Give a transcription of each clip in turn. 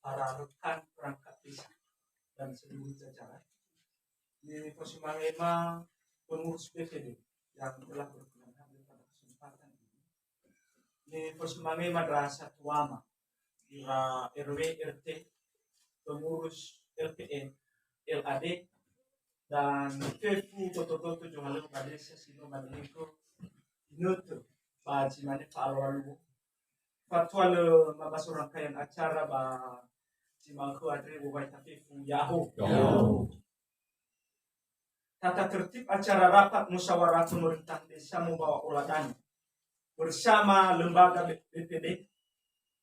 para rekan perangkat desa dan seluruh jajaran di Posimangema pengurus BPD yang telah berkenan hadir pada kesempatan ini. Di Posimangema Madrasah Tuama, Ira RW RT, pengurus LPN, LAD, dan Fefu Toto-Toto Johalu Badesa Sino Madeliko Inutu Baji Mane Palawalu Fatwa le mabasa rangkaian acara ba Cimangku Adri Bubai Tafifu Yahoo. Tata tertib acara rapat musyawarah pemerintah desa membawa Oladani bersama lembaga BPD,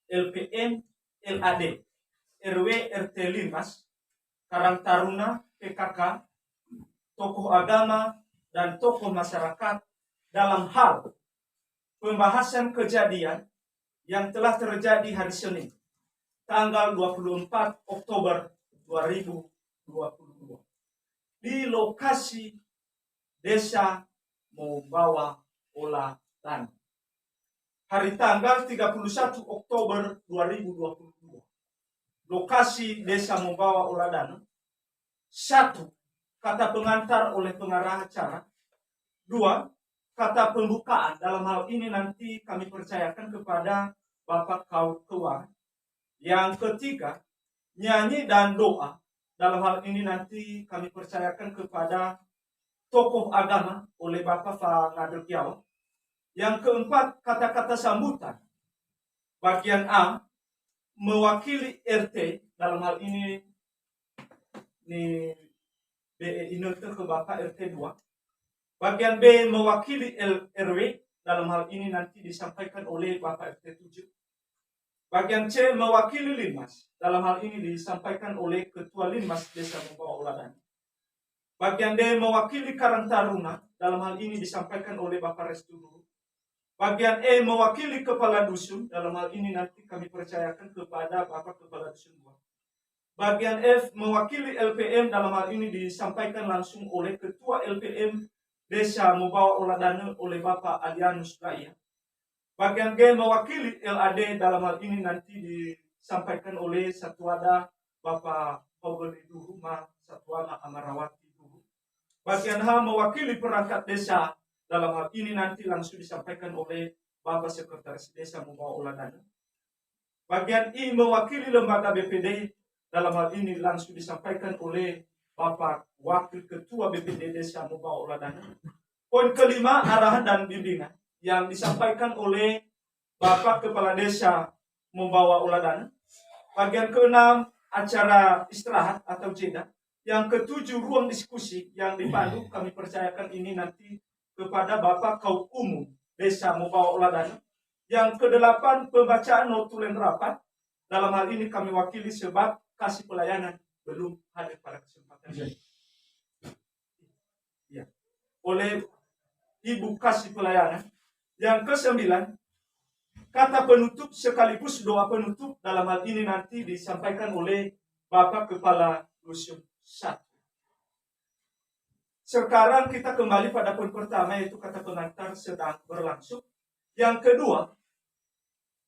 LPM, LAD, RW, RT Limas, Karang Taruna, PKK, tokoh agama, dan tokoh masyarakat dalam hal pembahasan kejadian yang telah terjadi hari Senin, tanggal 24 Oktober 2022 di lokasi Desa Mombawa Oladani. Hari tanggal 31 Oktober 2022. Lokasi Desa Mombawa Oladani. 1. Kata pengantar oleh pengarah acara. 2. Kata pembukaan. Dalam hal ini nanti kami percayakan kepada Bapak Keuangan. Yang ketiga, nyanyi dan doa. Dalam hal ini nanti kami percayakan kepada tokoh agama oleh Bapak Fangado Kiawa. Yang keempat, kata-kata sambutan. Bagian A, mewakili RT, dalam hal ini Inute ke Bapak RT 2. Bagian B, mewakili RW, dalam hal ini nanti disampaikan oleh Bapak RT 7. Bagian C, mewakili Limas, dalam hal ini disampaikan oleh Ketua Limas Desa Mombawa Oladani. Bagian D, mewakili Karang Taruna, dalam hal ini disampaikan oleh Bapak Restu Dulu. Bagian E, mewakili Kepala Dusun, dalam hal ini nanti kami percayakan kepada Bapak Kepala Dusun 2. Bagian F, mewakili LPM, dalam hal ini disampaikan langsung oleh Ketua LPM Desa Mombawa Oladani oleh Bapak Alianus Raya. Bagian G, mewakili LAD, dalam hal ini nanti disampaikan oleh Satuada Bapak Pogoli Duhuma, Satuada Amarawati Duhu. Bagian H, mewakili perangkat desa, dalam hal ini nanti langsung disampaikan oleh Bapak Sekretaris Desa Mombawa Oladani. Bagian I, mewakili lembaga BPD, dalam hal ini langsung disampaikan oleh Bapak Wakil Ketua BPD Desa Mombawa Oladani. Poin kelima, arahan dan bimbingan yang disampaikan oleh Bapak Kepala Desa Mombawa Oladani. Bagian keenam, acara istirahat atau jeda. Yang ketujuh, ruang diskusi yang dipandu, kami percayakan ini nanti kepada Bapak Kaum Umum Desa Mombawa Oladani. Yang kedelapan, pembacaan notulen rapat. Dalam hal ini kami wakili sebab kasih pelayanan belum hadir pada kesempatan ini. Ya. Oleh Ibu Kasih Pelayanan. Yang kesembilan, kata penutup sekaligus doa penutup, dalam hal ini nanti disampaikan oleh Bapak Kepala Dusun 1. Sekarang kita kembali pada poin pertama, yaitu kata pengantar sedang berlangsung. Yang kedua,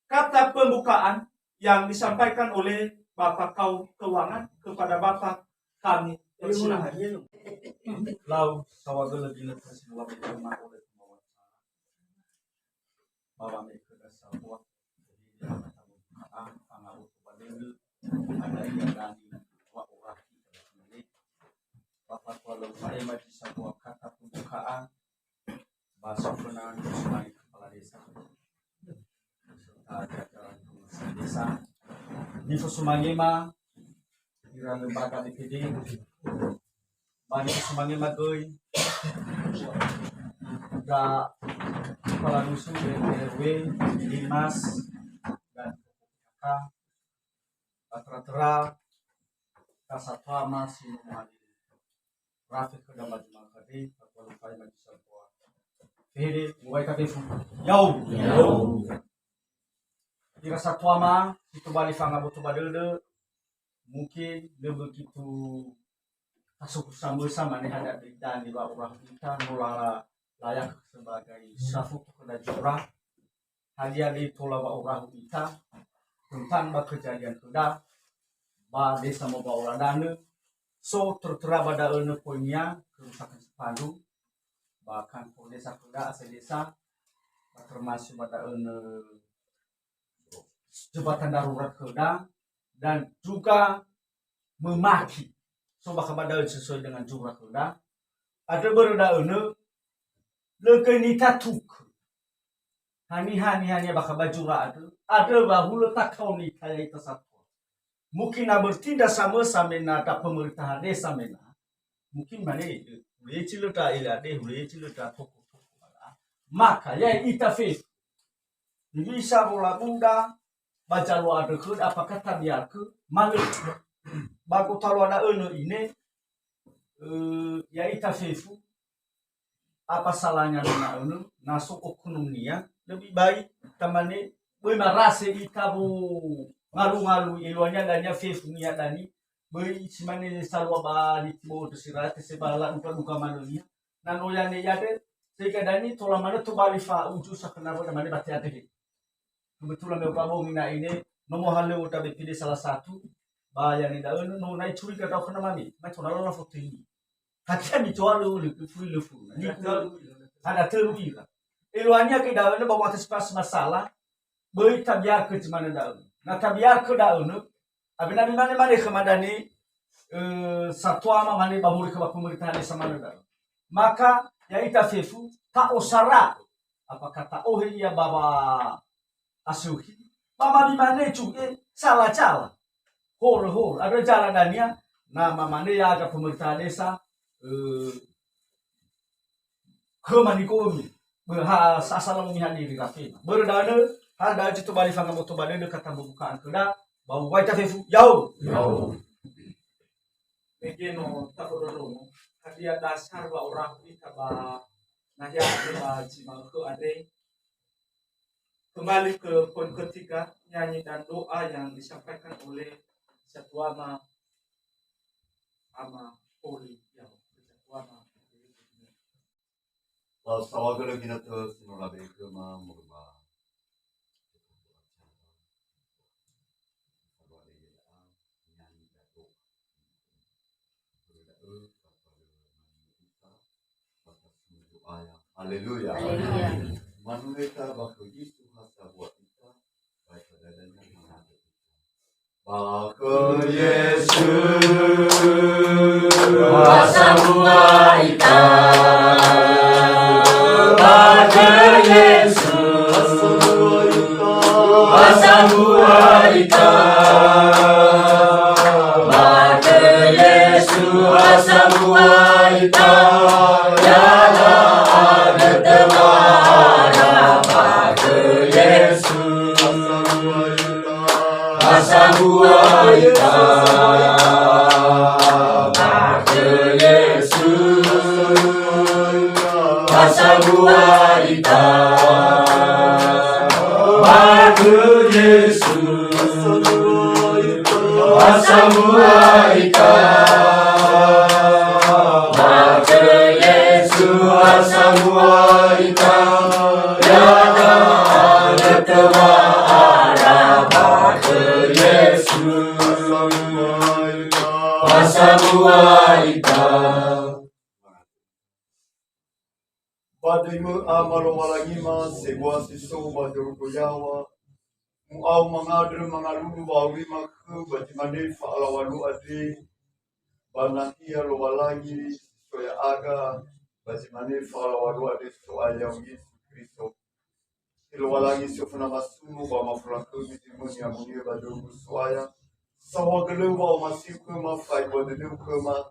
kata pembukaan yang disampaikan oleh Bapak Keuangan kepada Bapak kami persilahkan. Lau sawagala dina tersimula berjamaah oleh bahwa mereka dasar buat jadi kata pembukaan pengaruh kepada ada yang dari orang sendiri. Bapak kalau saya masih sebuah kata pembukaan bahasa penang sebagai kepala desa serta jajaran pengurus desa di Posimangema di lembaga BPD banyak Posimangema goy juga Kepala Dusun RW, Dinas, dan PKK, Patra-Tera, Kasatwama, Sinumadi, Rafiq ke dalam Jumat tadi, Kepala Upaya Maju Sebuah. Jadi, mulai kaki jauh. Di Kasatwama, itu balik fanga butuh badelde, mungkin dia begitu masuk sama nih ada dan di bawah kita mulai layak sebagai safuk kepada jurah hadiah di Pulau Orang kita tentang kejadian sudah ba desa mo ba uladane so tertera pada poinnya kerusakan sepandu bahkan desa kuda asal desa termasuk pada jembatan darurat kuda dan juga memaki so kepada sesuai dengan jumlah kuda ada berada lekeni tatuk hanya bakal baju ada bahu letak kau ni kayak itu satu mungkin bertindak sama tak pemerintahan desa mena mungkin mana boleh cerita ilade boleh cerita toko maka ya ita face bisa bola bunda baca lu ada ke apa kata biar ke malu bagus kalau ada ini ya ita face apa salahnya dengan nasuk ekonominya lebih baik temannya bermarase ita bu ngalu-ngalu iluannya danya face niya dani beri simane salwa ba di tibo desirate sebala duka manunya nanolane yade sehingga dani tola mana to bali fa uju sakana boda mane batia tege kebetulan me babo mina ini nomo halle uta bepide salah satu ba yani da no nai curi ka tau kana mami mai tona la foto ini hakia mi toa lu fui lu fu ni ada terui lah iluannya ke daun bawa atas pas masalah beri tabiar ke mana daun na tabiar ke daun abina mana kemadani satwa mane bamuri ke pemerintahan desa mana maka ya ita fefu tak osara apa kata oh iya baba asuki mama di mana juga salah hor ada jalan dania nama mana ya ke pemerintahan desa ke manikomi berhas asal memihak diri kafe berdana ada itu balik fanga moto balik dekat pembukaan kena bau waita fefu yau begino takodoro hadiah dasar ba orang kita ba nahya ba cimal ke ade kembali ke poin ketiga nyanyi dan doa yang disampaikan oleh Satuama ama Poli yang Satuama sawagala ginata sinolabe kema murba Haleluya. Manusia bakal Yesus hasa buat kita baik dadanya mengatur kita. Bakal Yesus hasa buat kita. Bakal Yesus hasa buat kita. Bakal Yesus hasa buat kita. Badaimu amalo malangima segua siso baduru koyawa muau mangadru mangalulu bawima ke bajimane faalawalu ade banakia lo walangi soya aga bajimane faalawalu ade soaya Yesus Kristo ilo walangi sofuna masumu ba mafranko bitimuni amuni baduru soaya sawagelu ba masiku ma fai baduru kema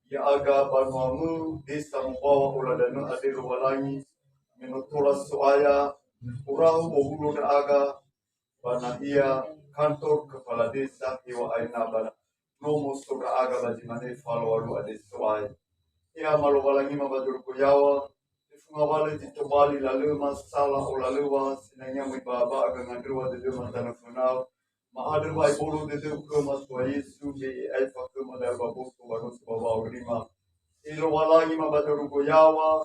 ya aga banuamu desa membawa uladanu adil walangi menotola soaya urahu bohulu da aga banahia kantor kepala desa hiwa aina bana nomo soga aga bajimane falwalu ade soaya ya malo walangi mabadur kuyawa ifunga wale jitobali lalu masalah olaluwa sinanya mibaba aga ngandruwa de matana funau Ma'adar vai bolo de Deus kama sua Yesu be alfa kama da babo ko baro ko baba urima ilo walangi mabadaru goyawa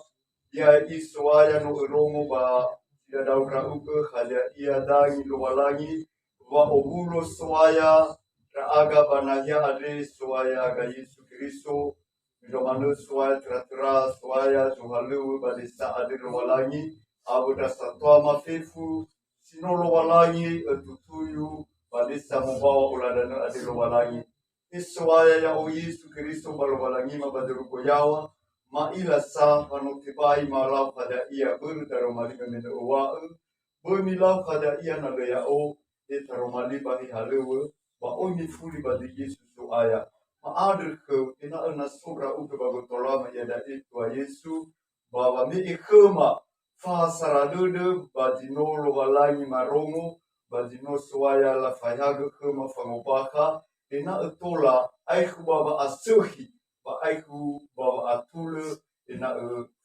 ya iswaya no romo ba ya daura uke khalia ia dangi lo walangi wa obulo swaya Raaga banahya ade suaya ga Yesu Kristo. Midomanu suaya tera suaya juhalu badisa ade walangi. Abu dasatwa mafefu. Sinolo walangi tutuyu badisa membawa uladana ade walangi. Isuaya ya o Yesu Kristo balwalangi mabaderuko yawa. Maila sa panotibai malau pada ia berdaromali memena uwa. Bermilau pada ia nalaya o. Taromali bahi halewe. Wa oni fuli ba di Yesus so aya. Ma ader ke ina na sobra u ke bago tolama ya da itu a Yesu ba me ikema fa saradede ba di no lo walangi marongo ba di no soaya la fayaga kema fa ngobaka ina etola aiku baba asuhi ba aiku baba atule ina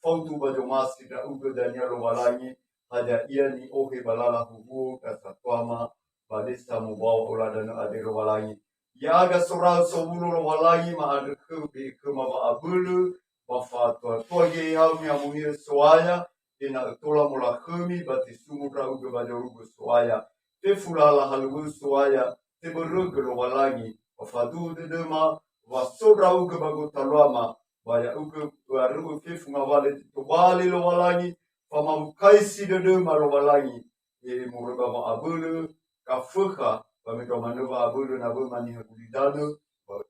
fontu ba domasi da u ke Daniel lo walangi hada ia ni ohe balala hubu kasatwama badesa membawa uladana ade walangi. Ya aga soral sobulu walangi ma ade ke ma ba abulu ba fatwa toge hau mi amuhir soaya ina tola mula kemi bati sumura uge ba jorugo soaya. Te fulala halu soaya te beruge walangi ba fadu de dema ba sobra uge ba gotalama ba ya uge ba ruge fefunga wale to bali lo walangi pa mamukaisi de dema lo walangi e mureba ba abulu kafuka pametomanova abudu na bumani hakulidano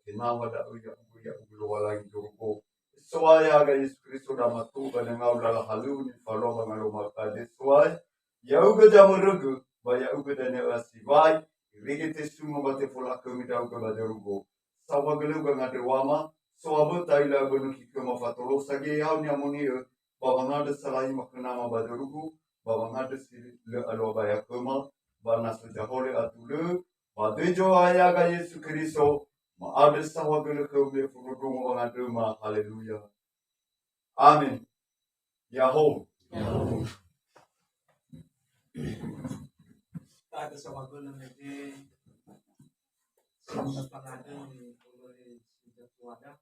kenawa da uya ulo walangi joruko soaya ga Yesu Kristo da matuba na ngau la haluni faloba ngaloma kade soaya ya uga jamurugu ba ya uga da ne asivai rigete sumo bate fola komita uga ba joruko sawa geluga ngade wama soabu taila gonu kikoma fatolo sage hau ni amuni ba ngade salai makna ma ba joruko ba ngade sili le alo ba ya koma bana sujahole atule badejo aya ga Yesu Kristo ma ade sawa gele ke me furudung wangadema haleluya amin yaho Ada sama guna nede sama pangada ni oleh sudah wadah.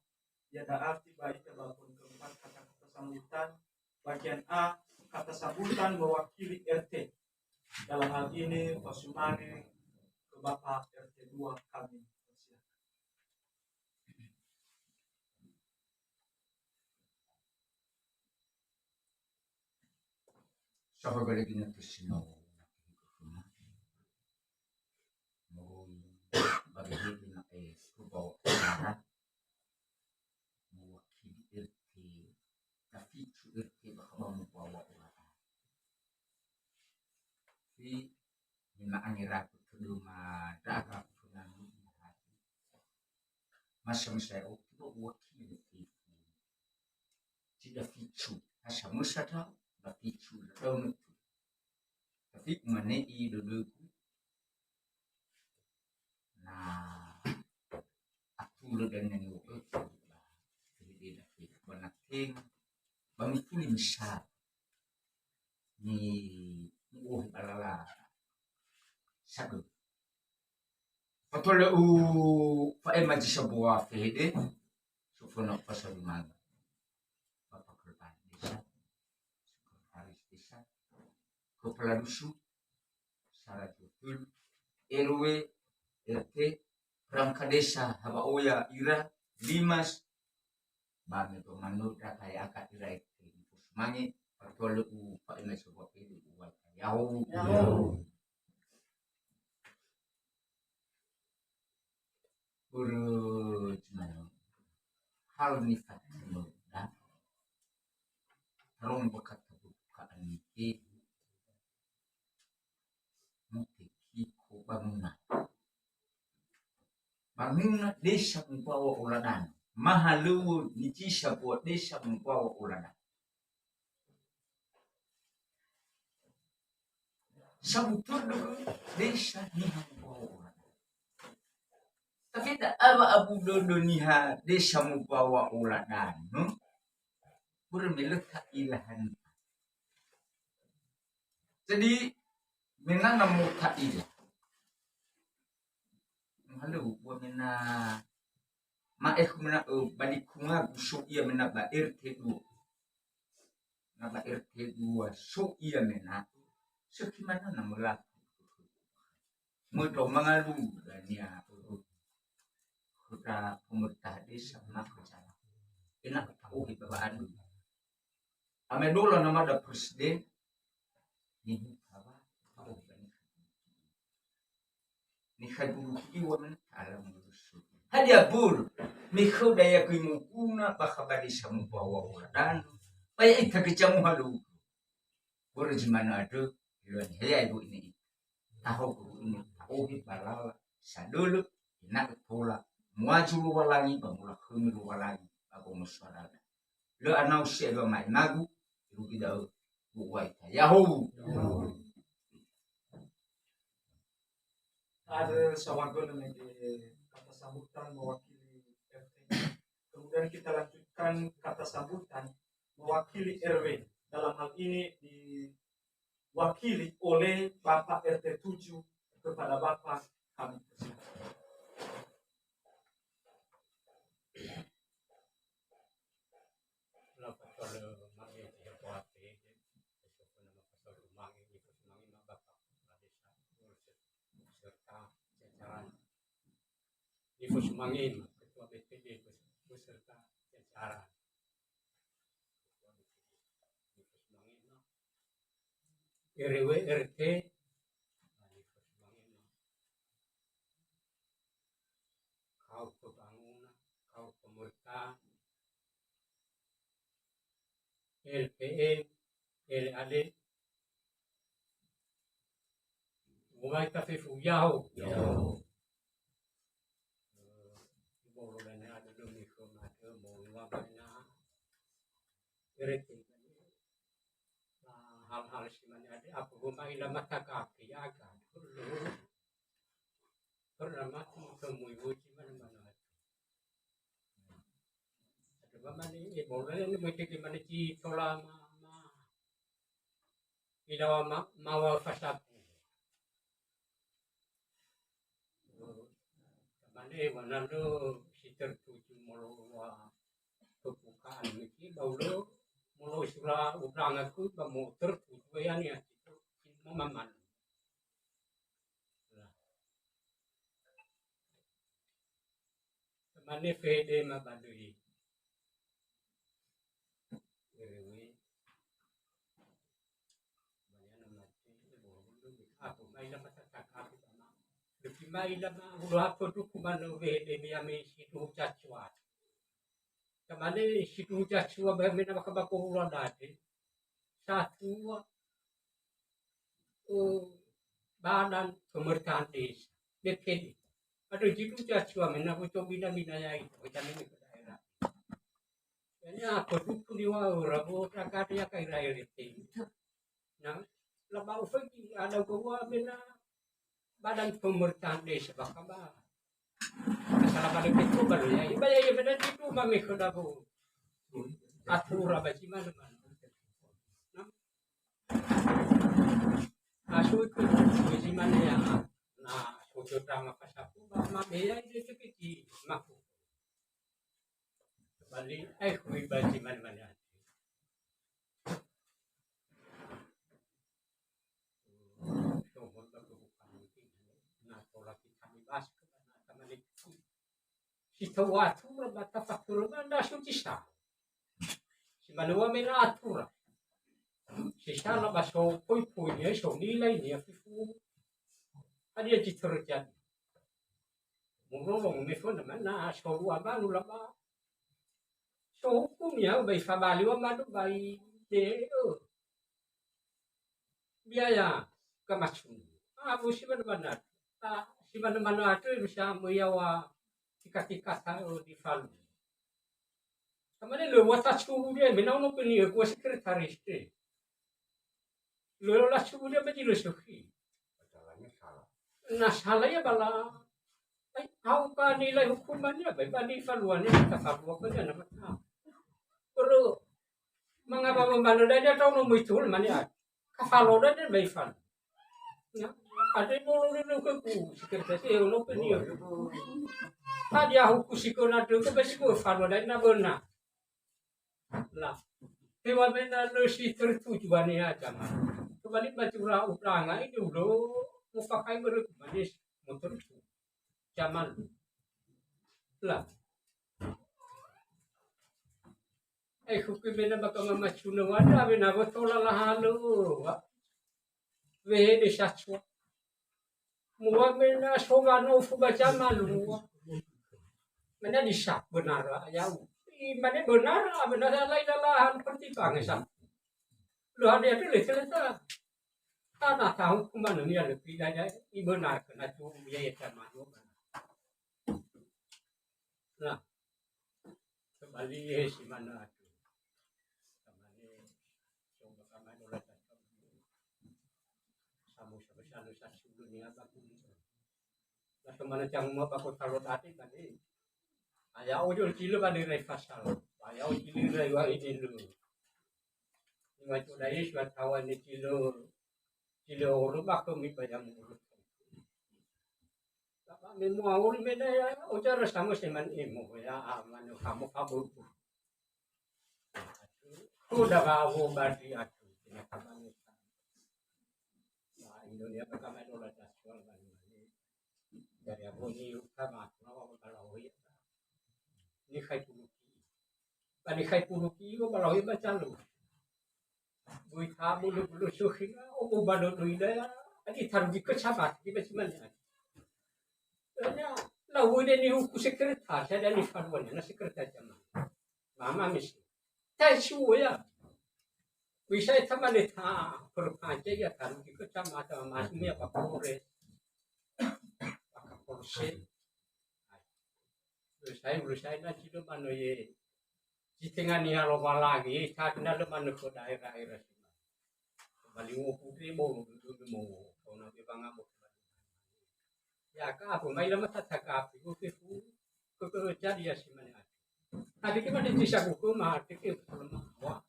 Ya ada arti baik kebakun keempat kata-kata sambutan. Bagian A, kata sambutan mewakili RT. Dalam hal ini Pasumane ke Bapak RT 2 kami. Siapa balik ini ke sini? Mau bagi ini bawa mewakili RT, tapi RT bakal membawa orang. Tapi mina angira kedua darat dengan hati. Masa saya wakili RT, tidak ficu. Asa musa tahu. Tapi sudah tahu itu. Tapi mana i dudukku. Nah, aku udah dengan itu. Jadi dah banyak ting. Bang itu misal. Ni balala. Satu. Betul Pak Maji sebuah fede. Sufuna pasal mana. Bapak kerja desa. Kepala dusun, syarat betul, RW, RT, perangkat desa, haba oya, ira, limas, bagi pemandu kaya akak ira itu, semangat, pertolak Pak Ina sebuah itu, buat yahu, berjumlah, hal nifat mudah, terong bekat kebukaan ini. Bangunan desa membawa uladan. Mahalu nijisa buat desa membawa uladan. Sabutur desa niha membawa uladan. Tapi tak apa abu dodo niha desa membawa uladan. Bermelekat ilahan. Jadi menang namu tak ilah. Halo, buat mena maek mena balik kunga so ia mena ba RT 2. Na ba RT 2 so ia mena. So gimana namula. Mudo mangalu nia ra pemerintah desa nak bicara. Enak tahu hibaan. Ame dulu nama ada presiden ni apa? Tahu kan? Ni khadul kiwa men alam rusul. Hadia bur ni khodaya kimukuna bakabadi samu bawa wadan. Paya ita kecamu halu. Berjemana ada luan haya ibu ini. Tahu ini tahu balala sadulu nak pula muajulu walangi bangula khumulu walangi abu muswarada. Lo anau si lo mai nagu lu tidak buat Yahoo. Ada sawagol di kata sambutan mewakili RT. Kemudian kita lanjutkan kata sambutan mewakili RW. Dalam hal ini diwakili oleh Bapak RT 7 kepada Bapak kami. Ibu Semangin, Ketua BPD beserta jajaran. RW RT, kau pembangunan, kau pemerintahan, LPM, LAD, mulai kafe Fuyao. Hal-hal semuanya ada apa rumah ilah mata kaki agak pernah mati temui wujud mana-mana ada mana ni boleh ni mesti di mana ci tola ilah mawa fasapu mana tu si tertuju melalui kebukaan ini baru mulu surah ulang aku kamu tertujuan ya itu memaman. Mana fede mabadui. Ini banyak mati boleh aku mai dapat cakap sama. Lebih mai dapat ulah apa tu kumano fede dia mesti tu cacuat. Kemana situ jatuh bagaimana bakal ulang tadi satu badan pemerintahan desa BPD ada situ jatuh mana aku bina ya itu macam ini ke daerah ini aku tu punya orang rakyat ya kaya rakyat itu nah lepas itu ada gua bina badan pemerintahan desa bakal masalah pada itu baru ya ibadah ibadah itu mami kedabu atur apa sih mana asu itu sih mana ya nah sudah drama pasapu mami ya itu kecil maku balik ibadah sih mana nah tolak kami bahas si tawatur bata faktur banda suci sta si manua mena atura si sala baso poi ya so nilai ni afifu adia ci terjadi mungkin mefon mana so ruwa balu laba so hukumnya bai fabali wa madu bai de biaya kemasun abu si benar si mana itu bisa meyawa tika tahu di Palu. Kemarin lo wata suhu dia, menang no peni aku sekretaris deh. Lo lah suhu dia bagi lo suhi. Nah salah ya bala. Tahu kan nilai hukumannya, bagi Paluannya kita Palu apa dia nama. Perlu mengapa membantu dia tahu no muncul mana? Kafalo dia bagi Palu. Ada yang mau ke sekretaris lo peni aku. Tadi aku kusiko na tu kebesiko falo dan na bona. Lah, hewan benda lo si tertujuan ya jama. Kembali bacura upranga itu lo mufakai bermanis motor itu. Zaman Lah, hukumnya baka mamachuna wala binagotola lahalo. Vehe de sachwa. Mua mena sogano fubaca malu. Mana disak benar ya. Mana benar benar lain lahan pertimbangan sah. Lu ada itu leselesa. Tanah tahu kemana ni ada pidanya benar kena cuma biaya malu. Nah, kembali si mana tu. Kembali coba kembali oleh samu sebesar satu dunia baku. Lah kemana cang mau pakai taruh hati tadi. Ayah ujul cilu kan dirai pasal. Ayah ujul dirai wang ini dulu. Ini tu dah isbat kawan ni cilu rumah kami banyak mulut. Tapi memang awal beda ya. Ujar sama seman emo ya. Mana kamu kabur. Sudah kau berarti aku. Nah Indonesia pertama dolar nasional dari aku ni sama. Kalau ya. Ni kai puluki. Tadi kai puluki ko kalau iba calo. Buat kamu lu suhi. O bado tu ida. Adi taruh di kecabat di bagaimana? Karena lahu ini hukum sekretariat ada ni farwan na sekretariat zaman. Mama mesti. Tai ya. Bisa sama ni ta perpanjang ya taruh di kecabat masuknya apa Polres. Apa Polsek. Berusaha na cido mano ye. Di tengah ni halo lagi, karena ada mano ke daerah-daerah sini. Bali mo putri mo kau nak bangga mo. Ya ka mai lama tataka ko jadi ya si mana. Tadi kita di desa ko mah tike wa.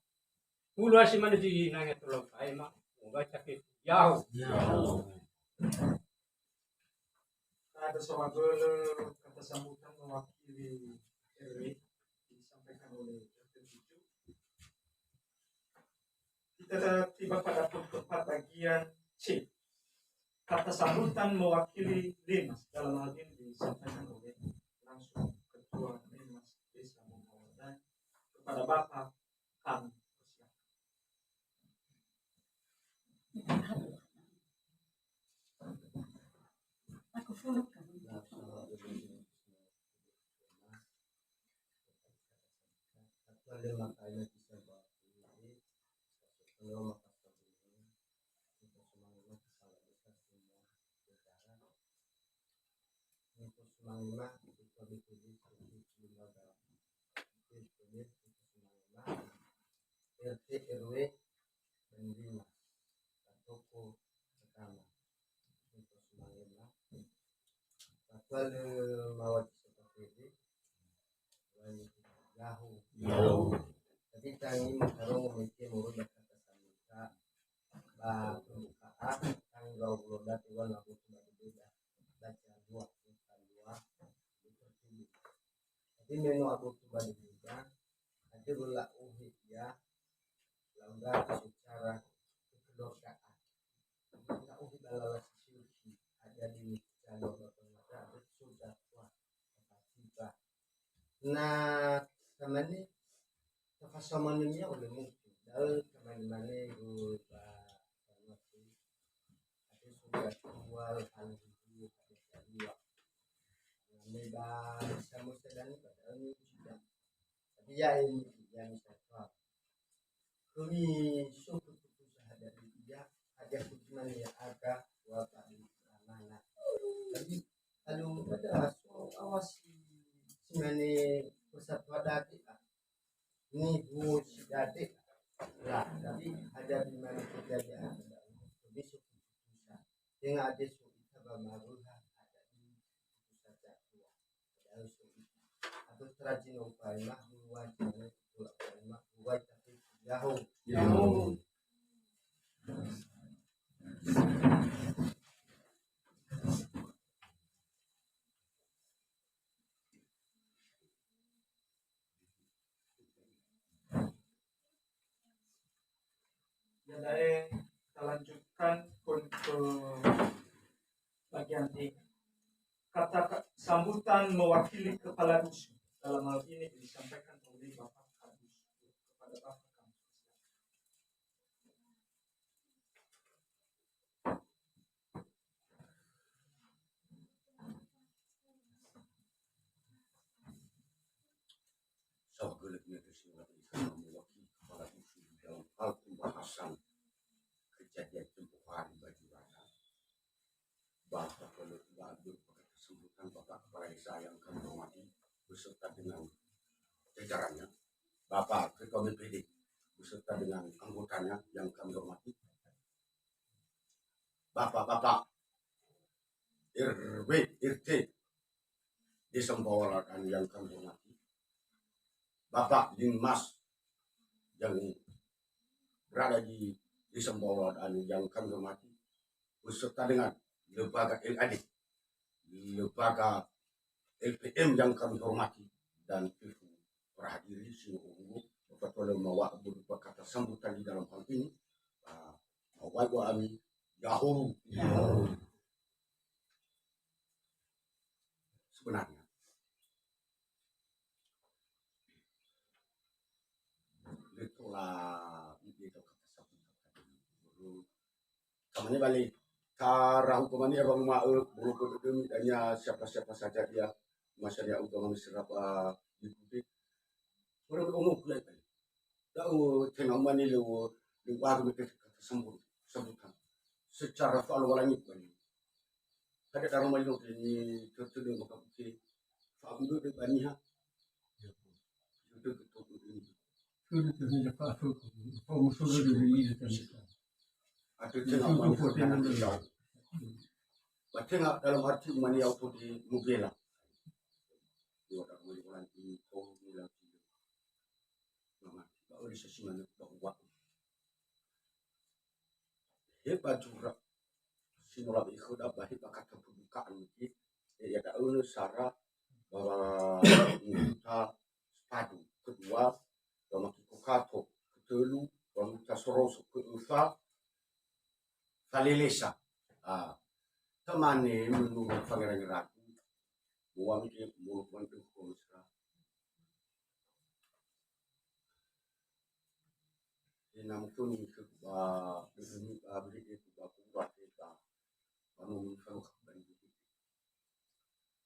Pulu si mana di nanya tolong ai mah. Moga cake yau. Ada seorang guru kata sambutan mewakili RW disampaikan oleh RT 7. Kita tiba pada bagian C. Kata sambutan mewakili Limas dalam hal ini disampaikan oleh langsung Ketua Limas Desa Mengawal kepada Bapak Han. RT RW dan Limas toko pertama untuk semangatnya pasal mawat seperti ini jauh tapi kami mengharung memiliki murid kata sambuta bah pembukaan tanggal 20 Tuhan aku sudah berbeda baca dua tapi menu aku coba berbeda ada belah ya langgar secara kekeluargaan kita dalam sisi ada di jalur berpengaruh ada sudah kuat tiba nah kemana kepasamannya udah mungkin dalam kemana itu ada sudah jual hal itu ada dua bebas sama sedang padahal sudah tapi ya ini yang saya kami suku usaha dari dia ada hubungan yang agak wabah di mana tapi kalau ada awas sebenarnya pusat wadati ini bu dati lah tapi ada di mana kejadian lebih suku usaha dengan ada suku tabamarullah ada di pusat jatuh ada suku atau terajin upaya mahluat dengan upaya buat tapi jauh Jadi kita lanjutkan untuk bagian D. kata sambutan mewakili kepala dusun. Dalam hal ini disampaikan oleh Bapak Kadus kepada Bapak Kadus. Segeliknya kesimpulan mewakili kepala dusun dalam hal pembahasan kejadian tempoh hari bagi rasa. Bapak kalau tidak kesembuhan Bapak Kepala Desa yang kami hormati beserta dengan jajarannya, Bapak Ketua BPD beserta dengan anggotanya yang kami hormati, Bapak-bapak RW, RT Desa Mbawalan yang kami hormati, Bapak Linmas yang berada di Desa Mbawalan yang kami hormati, beserta dengan lembaga LAD, lembaga LPM yang kami hormati, dan PIFU para hadirin seluruh Bapak Tuan Mawa berupa kata sambutan di dalam hal ini. Awal wa ami yahuru. Sebenarnya itulah itu kata sambutan. Kamanya balik karang kumani abang mau bulu demi hanya siapa-siapa saja dia masalah untuk serapa diikuti orang umum pula itu tahu tengah mani lu baru mereka kata sambutan secara soal walangi bani ada dalam mali ini tertuduh maka bukti faham dulu bani ha itu ini atau tengah mani kerana jauh. Tengah dalam arti mani auto di Mugela. Dua orang mani orang di Mugela. Mama, bawa di sesi mana bawa. Hebat juga. Sinula ikut apa hebat kata pembukaan ini. Ya ada ulu sara bahwa kita padu kedua, bahwa kita kato ketelu, bahwa kita soros keempat. Kalilesa, temani menurut pangeran ratu, buang dia mulut mantu komsra. Enam tu ni sebab ini abri itu baku buat kita, anu kalau kapan itu.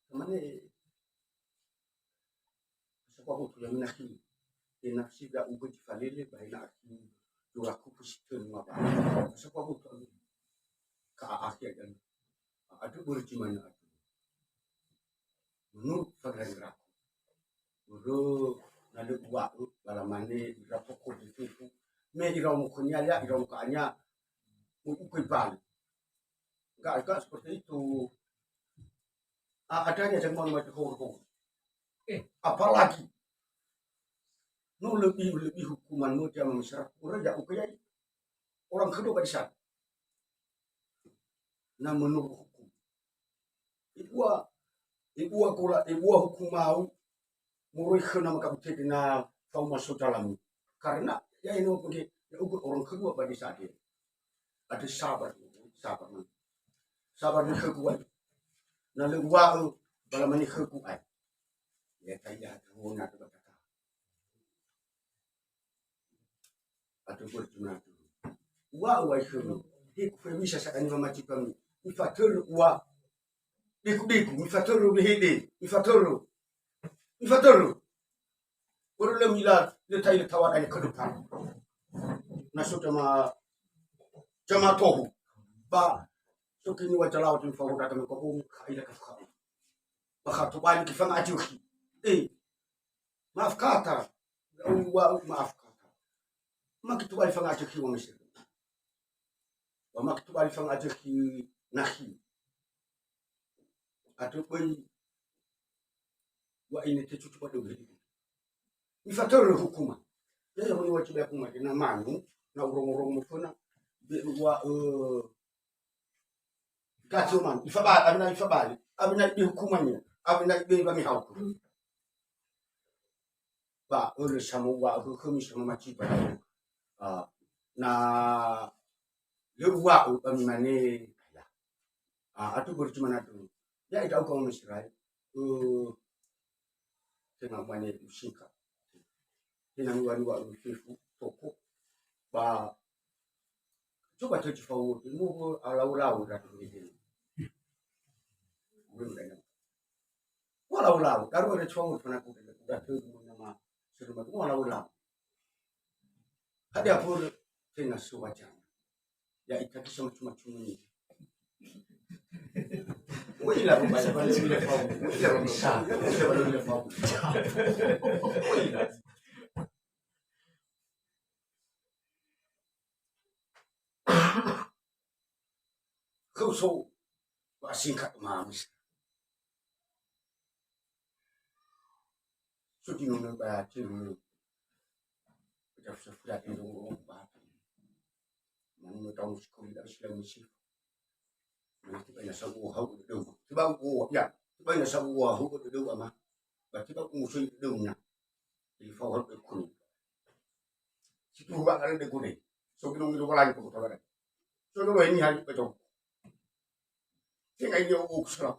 Temani, sebab aku yang nasi, nasi dah ubah falele bahina aku, juraku pusing apa, sebab aku ke akhir dan ada berjimana itu menurut pangeran ratu menurut nade buat dalam mandi berapa kodi itu me irau mukunya ya irau mukanya mukul balik enggak seperti itu adanya yang mau macam horor apalagi nu lebih hukuman nu yang masyarakat orang ya ukaya orang kedua di sana. Na menurut hukum. Ibu hukum mau murid kena makabut na kau masuk dalam karena ya ini pergi ya orang kedua pada saat ini ada sabar ni kedua na lewa dalam ni kedua ya kaya tahu nak berkata atau berjumlah tu wa kedua bisa saya ni macam kami Ifaturu wa biku ifaturu bihidi ifaturu baru lemila letai tawar ani kedukan nasu jama tohu ba sukini wa jalawat min fawda kami ko kaila ka bakatu bani kifanga ajuki maaf kata makitu bali fanga ajuki wa misir wa makitu bali fanga ajuki nahi atau pun wa ini tercuci pada begitu. Ifator hukuman. Ya yang wajib hukuman na manu na urung mufuna wa katuman ifabali abina di hukumannya abina di bami hauku. Ba ulu samu wa hukum sama macam na lewa bami mane atau bercuma tu Ya ida ko ng Israel. Tengah mana usika. Tinangwan-wan fifu toko ba coba cuci fawur mu alau-lau dah begini. Belum dah. Walau-lau, kalau ada fawur pernah aku dah tu nama serumah tu walau-lau. Ada pun tengah suacan. Ya ikat macam-macam ni. Wala ko ba sa kau so singkat mamis. So tinunod ba tinunod. Kita sudah tinunod ba. Mano tahu sekolah sila musik. Tiba na sa uhaw ko daw. Tiba ko ya. Tiba na sa uhaw ko daw ama. Ba tiba ko musuy daw na. Ilifawal ko kuno. Situ ba ka de kuno. So kinong wala ko to. So no ini hal ko. Tingay niyo uksra.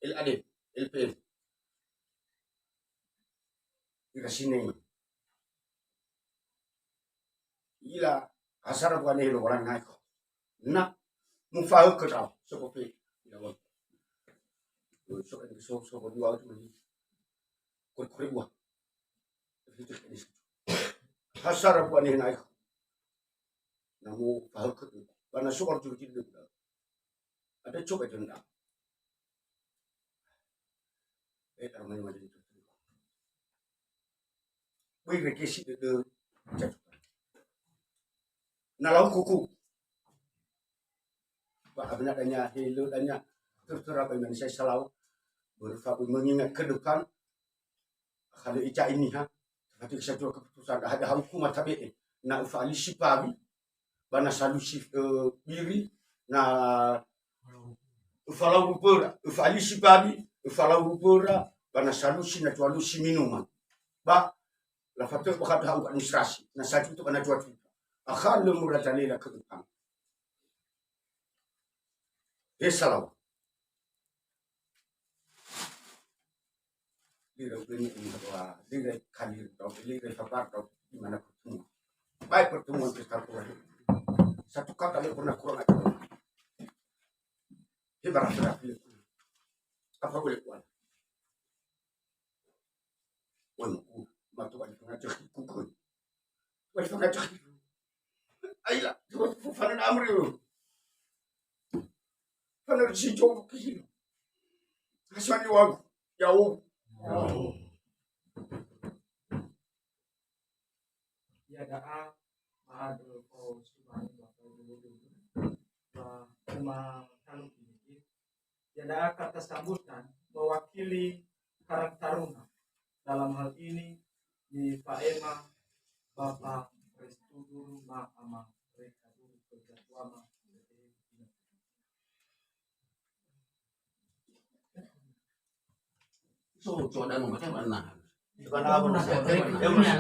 El ade, el pe. Ika sineng. Ila asara ko ne lo wala ngai ko. Na mufaham ke tau seperti tidak so berdua tu ni kurang buah hasar apa ni naik namu faham ke tu karena soal tu tidak ada coba jenda ramai macam itu beri rekesi de nalau kuku Abang adanya helo adanya tertera bagaimana saya selalu berfabrik mengingat ke depan kalau ica ini seperti satu keputusan ada hukuman tabi'in na ufali sipabi bana salusi biri na ufalau rupura ufali sipabi ufalau rupura bana salusi na tualusi minuman ba la faktor bakat hau administrasi na satu itu bana tuatu akan lemur dalila ke depan salah. Lira ini bahwa lira kali atau lira sabar atau di mana pertemuan. Baik pertemuan persatuan. Satu kata yang pernah kurang ajar. Ibarat apa boleh buat? Wanuku matu balik ngajak kukun. Balik ngajak. Ayolah, coba fanan amri. Kalau si jauh kiri, asal wag jauh. Ya daa maado ko subhanahu wa ta'ala cuma kalau ini ya daa kata sambutan mewakili Karang Taruna dalam hal ini di Pak Ema Bapak Restu Dulu Ma Ama mereka dulu kerjasama. So coba mau macam mana? Bana apa nasa? Ya mana?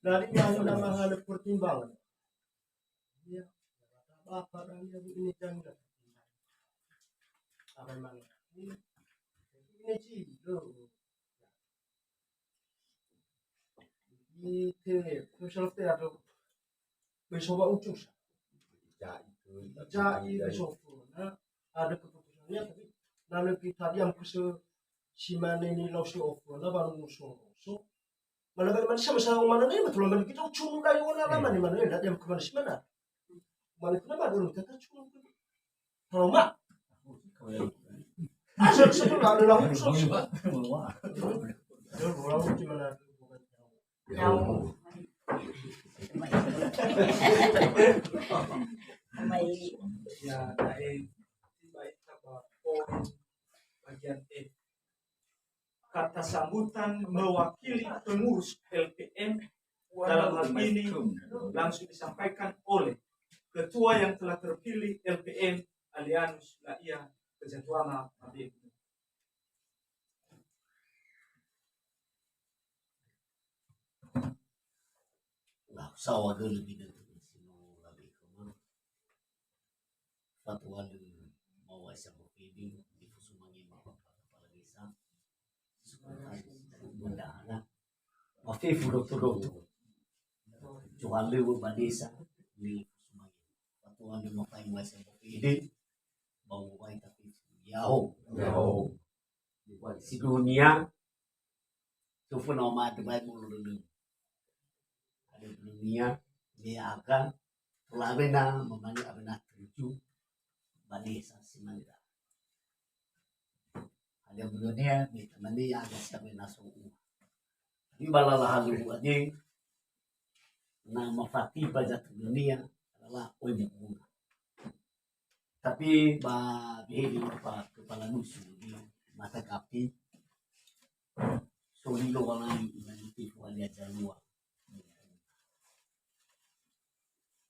Dari mana nama hal pertimbangan? Bapak dan ibu ini janggal. Apa mana? Ini sih loh. Ini terus ada besoba ucus. Jadi besoba, ada keputusannya tapi lalu kita diam ke si mana ini lausi offer, lah baru musuh. So malah bagaimana sama-sama mana ni betul mana kita cuma dari mana mana ni mana ni, diam ke mana si mana? Balik kenapa dulu kita cuma trauma. Asal satu ada lalu sosial. Lalu gimana? Ya, baik poin bagian E. Kata sambutan mewakili pengurus LPM dalam hal ini langsung disampaikan oleh ketua yang telah terpilih LPM Alianus Laia Kesatuan Mabegu. Lah sawa dulu bidang sino labi kuma fatwa lu mau asa mo pwedeng di sumangi kepala desa bunda ana mafifu doktor jual lu badesa ni sumangi fatwa lu mau pai mo asa mo pwedeng mau pai tapi yao buat si dunia tu pun nama terbaik mulu dulu ada dunia dia akan pelabena memang abena tujuh balesa simanda ada dunia di temani ada siapa nasu di balalah halu aja nama fatih baca dunia adalah punya bunga tapi bahili apa kepala musuh di mata kapi so lo orang ini wali jalua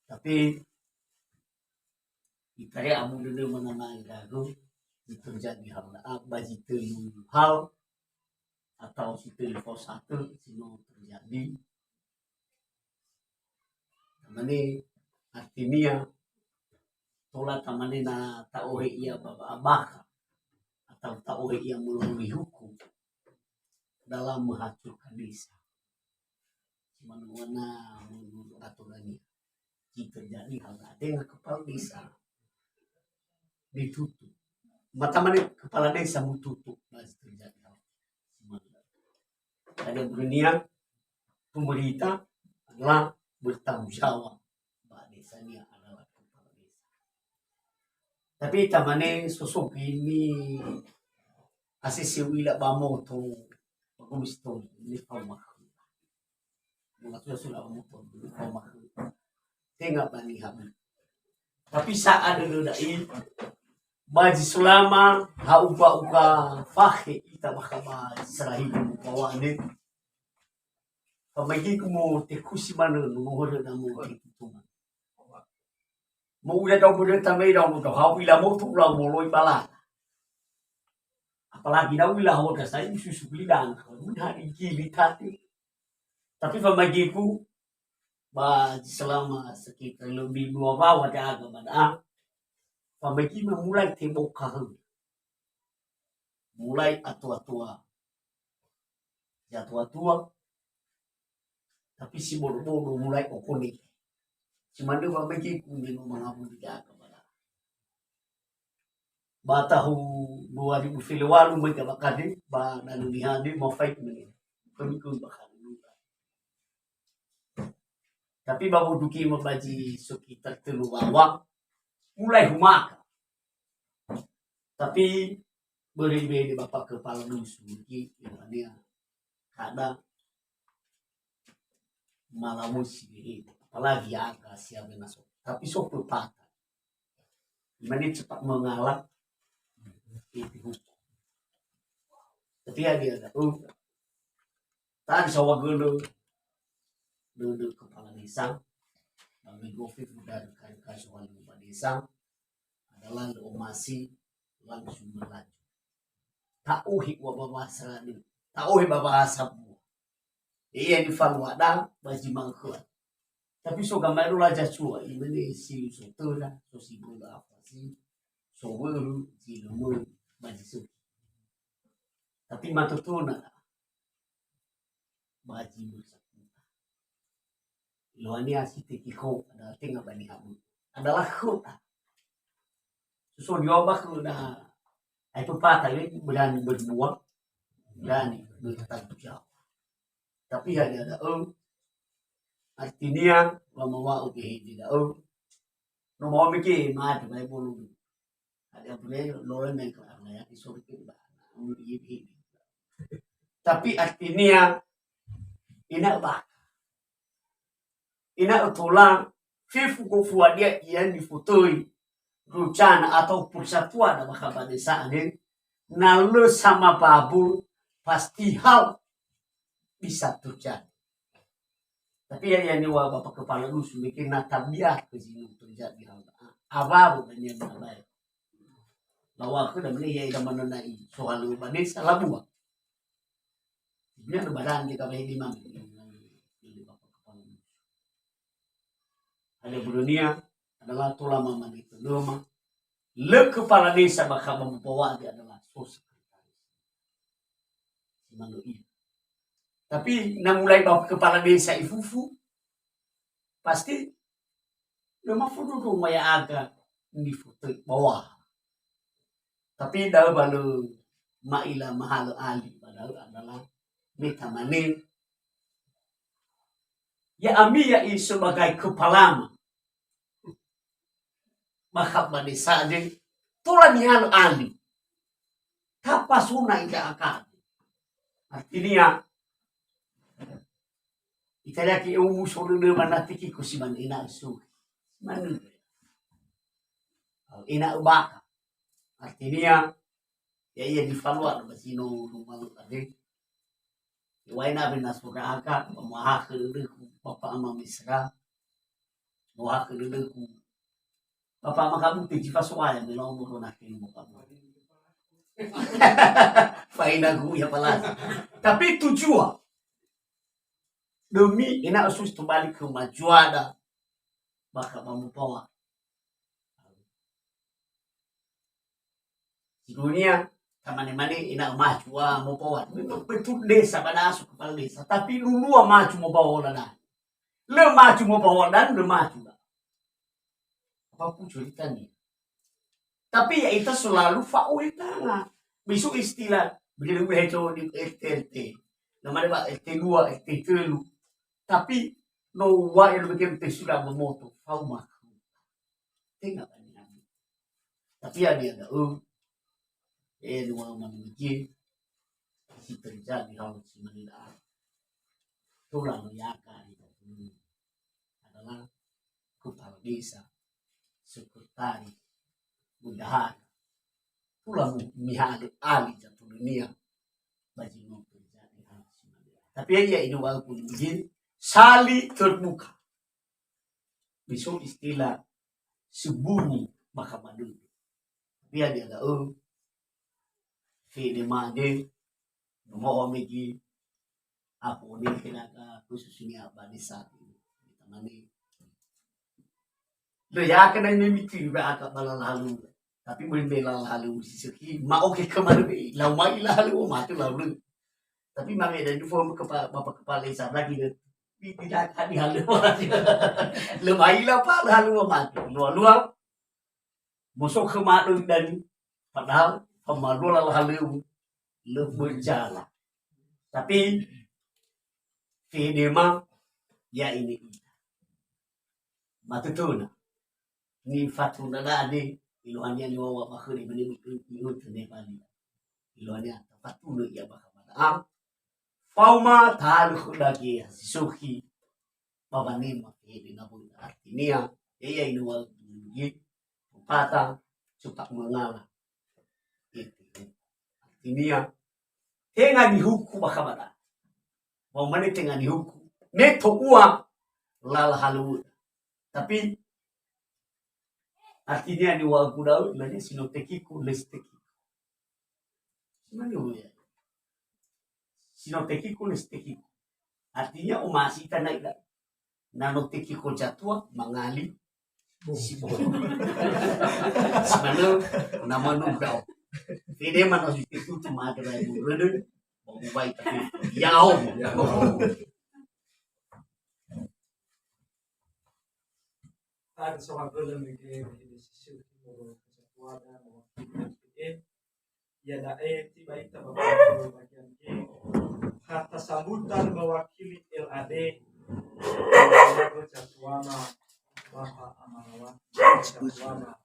tapi itare amu dulu mengenai lagu itu terjadi hal bagi telu hal atau si telu satu sino terjadi tamane artinya tola tamane na taohe ia baba abaka atau taohe ia melalui hukum dalam menghancurkan desa mana menurut aturannya jika terjadi hal ada kepala desa ditutup mata mana kepala desa tutup masih terjadi hal ada dunia pemerintah adalah bertanggung jawab bahwa desanya adalah kepala desa tapi tamane sosok ini asisi wila bamoto bagumisto ini pamak mengatur sudah bamoto pamak tengah bani hamil. Tapi saat dulu dai baji selama haupa fakhe ita bakaba serahi bawane. Pamagi kumo tekusi mana nuhur na mo tuma. Mo udah tahu udah tamai dah mo hau ila mo tu la mo loi bala. Apalagi dah ila ho dah saya susu bilang hari ini tadi. Tapi pamagi ku selama sekitar lebih 2 tahun ada agama pamagi mulai tembok kahul mulai atua-tua ya tua-tua tapi si bodoh mulai okoni cuma dia pamagi punya mengaku tidak agama batahu 2000 filwalu mereka bakade ba nanu dihadi mau fight menit pemikul bakal tapi babu duki membaji sekitar telu bawah mulai humaka tapi beri di bapak kepala musuh ki dia kada malamusi ini apalagi agak siapa masuk tapi sopir patah menit cepat mengalah itu tapi dia ada tadi sawah gulu duduk kepala desa bagi Gofif dan rekan-rekan soal kepala desa adalah masih langsung berlanjut tauhi wa bahasa ini tauhi bahasa bu iya di falwada baji mangkuat tapi so gambar lu aja cua ini si sotora so si bola apa sih so baru si lumur baji su tapi matutuna baji besar Loania siti kiko adalah tengah bani kamu adalah kota. Susun diobak udah itu patah ini berani berbuat berani bertanggung jawab. Tapi hanya ada artinya membawa ubi tidak no mau mikir mati mai bolu. Ada boleh loren yang kerana ya disuruh tapi artinya ini apa? Ina utulang fifu kufuadia ian difutui rucana atau persatuan dalam kabar desa ini nalu sama babu pasti hal bisa terjadi Tapi yang ni Bapak Kepala Dusun bikin tabiat ke sini terjadi hal apa bukan yang baik. Lawa aku dah melihat yang mengenai soal lupa desa Labuan. Sebenarnya lebaran kita bayar di mana? Ada dunia adalah tulama itu lama. Le kepala desa bakal membawa dia adalah sekretaris. Manusia. Tapi nak mulai bawa kepala desa ifufu pasti memang foto rumah yang agak di foto bawah. Tapi dah balu maila mahal ali padahal adalah meta manin. Ya ami ya sebagai kepala maka pada saja tulan yang ali. Kapas sunai tidak akan. Artinya itadaki umusul de manatiki ko si man ina su. Man ina ubaka. Artinya ya iya di faluan basino lumalu ade. Iwai na binasura aka pamaha ke Bapak ama misra. Moha ke ku Bapak makamu ti pasuaya bilang mo na kini mo kamu. Faina ku ya palas. Tapi tujuan demi ina usus kembali ke majuada maka membawa di dunia kamane-mane ina maju mau bawa betul desa pada asuk kepala desa tapi dulu maju mau bawa dan le maju mau bawa dan le maju apa pun ceritanya tapi ya itu selalu faul tangan besok istilah beli itu di RT namanya Pak RT 2 RT 3 tapi no wa yang bikin sudah memoto fauma tengah banyak tapi ya dia ada dua menguji si terjadi hal semacam tulang yaka itu adalah kepala desa sekretaris bendahara tulang mihadu ali jatuh dunia bagi mau terjadi hal semacam tapi ya ini walaupun begini sali terbuka besok istilah sebunyi maka madu dia ada Fede made nomor megi apa ni kena khususnya apa di saat ini teman-teman lo ya kena mimiti beragak malah lalu tapi berbela lalu sisi ma oke kemana be lau mai lalu mati lalu tapi mami ada form kepala bapak kepala desa lagi tidak akan dihalu lemai lah pak lalu mati luar musuh kemana dan padahal pemalu lalu berjalan. Tapi Fedema ya ini matutuna ni fatuna dade iluannya ni wawa makhri bani ikut Nepali iluannya fatuna ya bakamana fauma tal khudagi suki pabanima Fedema pun artinya ya ini wal pata suka mengalah ini ya tengah dihukum bakamana mau mana tengah dihukum neto uang lala halu tapi artinya di waktu dahulu nanya sinotekiku lestekiku mana ya sinotekiku lestekiku artinya masih tanah itu nanotekiku jatuh mengali si bodoh sebenarnya nama nubrau Fede mana itu cuma ada lagi berada mau baik tapi jauh ada soal belum begini di sisi timur kesatuan mau ya dae tiba itu bagian kata sambutan mewakili LAD Kesatuana Bapak Amalawan Kesatuana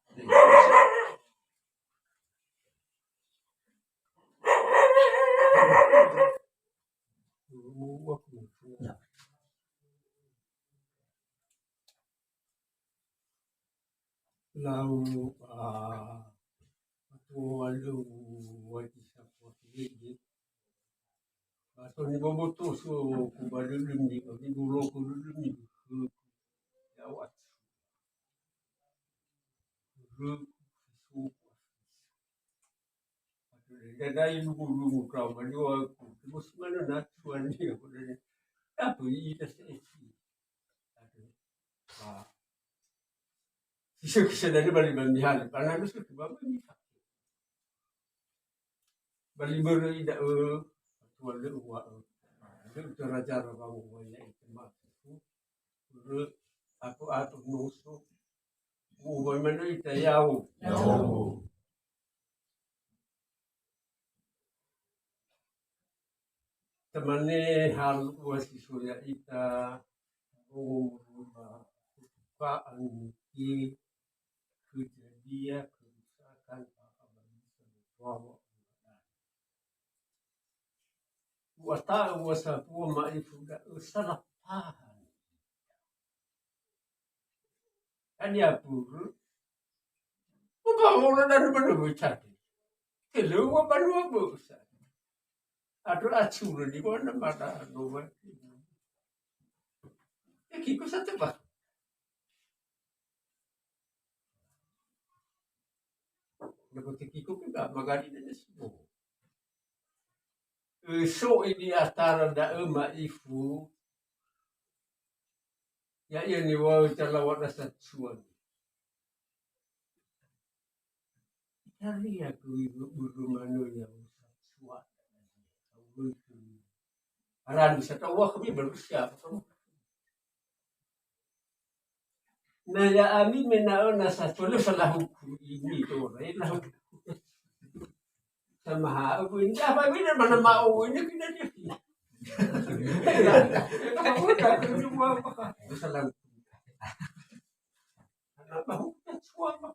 lalu aku lalu wajib support ini Atau ni boboto so kubadu demi ni bulo kudu demi jawat dadai lugu kau mandi aku terus mana nak tuan dia boleh apa ini terseksi kisah dari balik bandihan karena itu sudah balik balik tidak tuan dia uang itu raja kamu banyak itu maksudku aku atur nusuk mana itu yau temani hal wasi surya ita mengubah kesukaan ki kejadian kerusakan apa wata wasa tua maifu da salah paham kan ya pur orang dari mana bercakap keluar baru apa ada acur di mana mana nomor kiko satu bah dapat kiko juga magari dan semua so ini antara da maifu ya ini wau calawat rasa cuan cari aku ibu mana yang cuan aran bisa tahu kami berusia nah ya ami menaon nasa tulo salah hukum ini tu lah sama aku ini apa ini mana mau ini kita dia apa kita cuma apa salah anak mau suami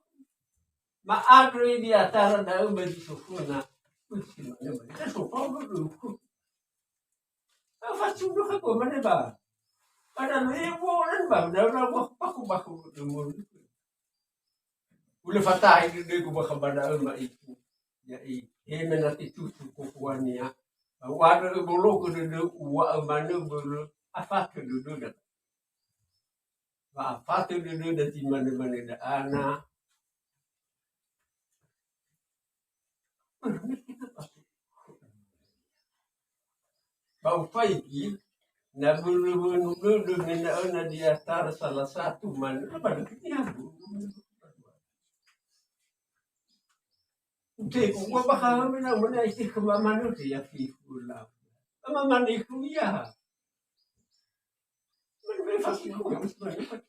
maagri di antara daun bagi sukuna kita suka dulu apa sudah aku mana bah ada lewonan bah dah baku dulu boleh fatah ini dia gua kepada emak itu ya menati cucu kukuannya wadah bulu kudu wa mana bulu apa kudu dah apa kudu dah di mana dah anak bau pagi na bulu dengan di atas salah satu mana pada kita Oke, gua bakal mana isi kemana dia fifula. Sama mana itu ya. Mana fasih gua sebenarnya.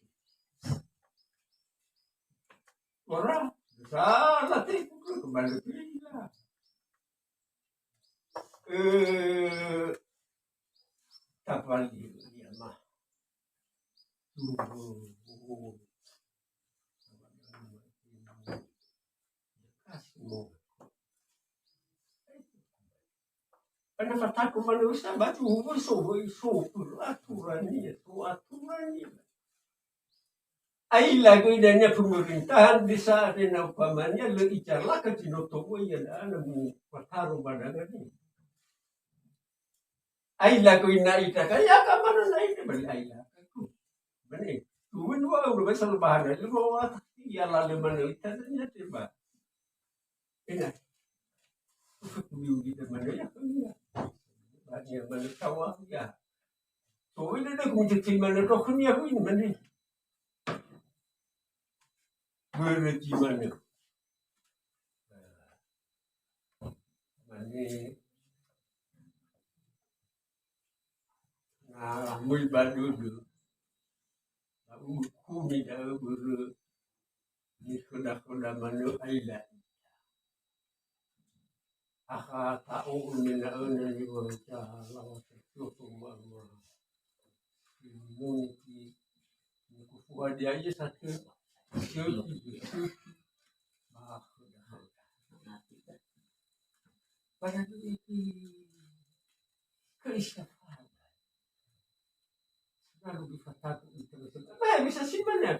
Orang salah tu kembali dia. Tak lagi dia mah. Karena kataku manusia batu aturannya. Ailah keidahnya pemerintahan di saat ini umpamanya lebih carlah ke Cinotowo ya ada mu pertaruh badangan ini. Ailah keina ita kaya kamana naik beli ailah. Benar. Tuan dua udah besar bahan itu bawa ya lalu mana ita ternyata tiba. Enak. Di mana ya kaya. Banyak mana tawa ya. So ini dah kunci mana rohnya ini mana. Berarti mana? Mana? Nah, mui badu tu. Kumi dah ber. Ni sudah mana ailah. Aha tahu mina ni baca lawan tu semua. Ini kufuah dia aja satu. Pada itu keistimewaan. Lalu dikatakan itu apa bisa simpan?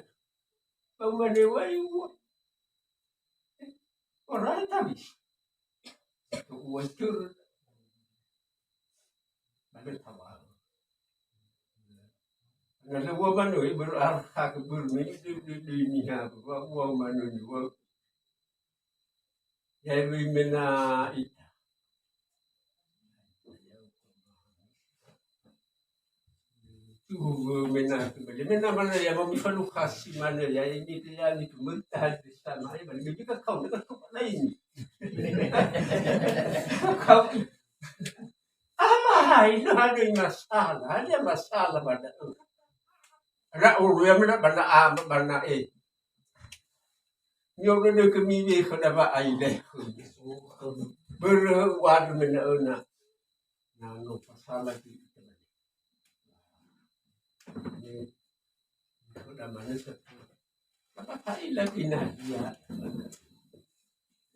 Pembawa itu orang habis. Wajar. ada tawar. Nah, gua mana berarah ke bermain di ini apa? Gua mana ni gua ya mena ita. Tu mena mana ya mamifalu khasi mana ya ini dia ni mentah di sana ya bagi kita kau dekat kau lain. Kau itu ada masalah pada ada orang yang bana nyoba nak kemiwi kena ba aile berwad mena ona na no pasala ki ni kena mana apa aile kina dia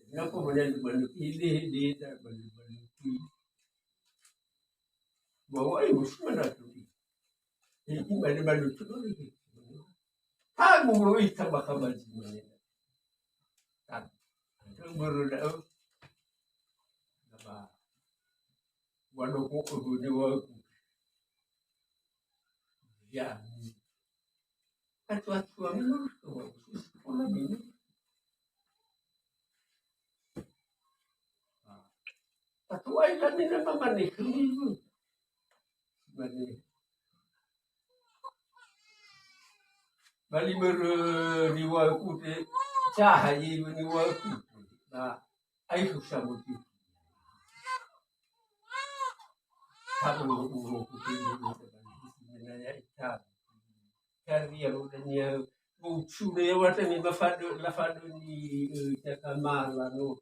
na ko benda ini di benda ki bawa ibu semua tu ini benda tu ni kamu mau ikut bakal baji mana berudah apa waduh kok dua ya kan suami lu sekolah ini satu ayat ini memang nih bali berdiwa kute cahaya berdiwa kute nah air susah mesti satu buruk kute sebenarnya itu karya udahnya lucu deh waktu ni lafado ni kamar lalu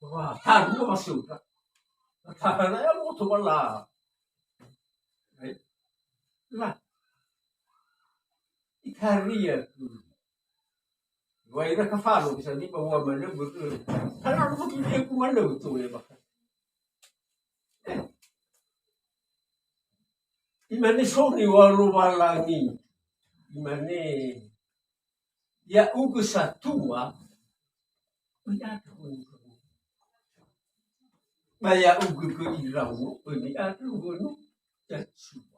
wah tahu masuk tahu ya mau tu malah lah karya Wah, ira kafalo bisa di bawah mana betul. Kalau aku begini aku mana betul ya bahkan. Imane soni walu walangi. Imane ya ugu satua. Banyak pun. Banyak ugu ke irau, ini ada ugu jatuh.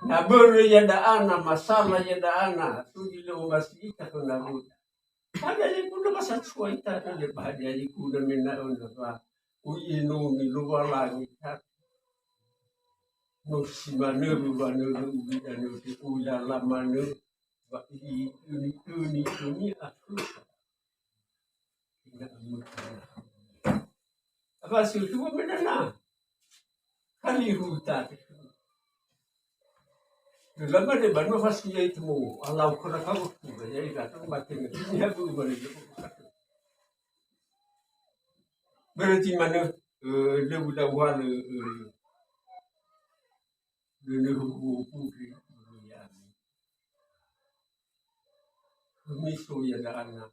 Na buru ya daana masalah ya daana tu dilo masih kita kena buat. Ada yang pun masa cuai kita tu dia bahagia di kuda mina untuk apa? Uinu milu lagi tak. Nusi mana ubi dan ubi ulala mana. Ini aku. Tidak mungkin. Apa sih tu benar? Kali hutan. Lama de banu fasiya itu mu Allah kena kau tu jadi datang batin ini aku boleh berarti mana le budak wal le putri ya miso ya da anak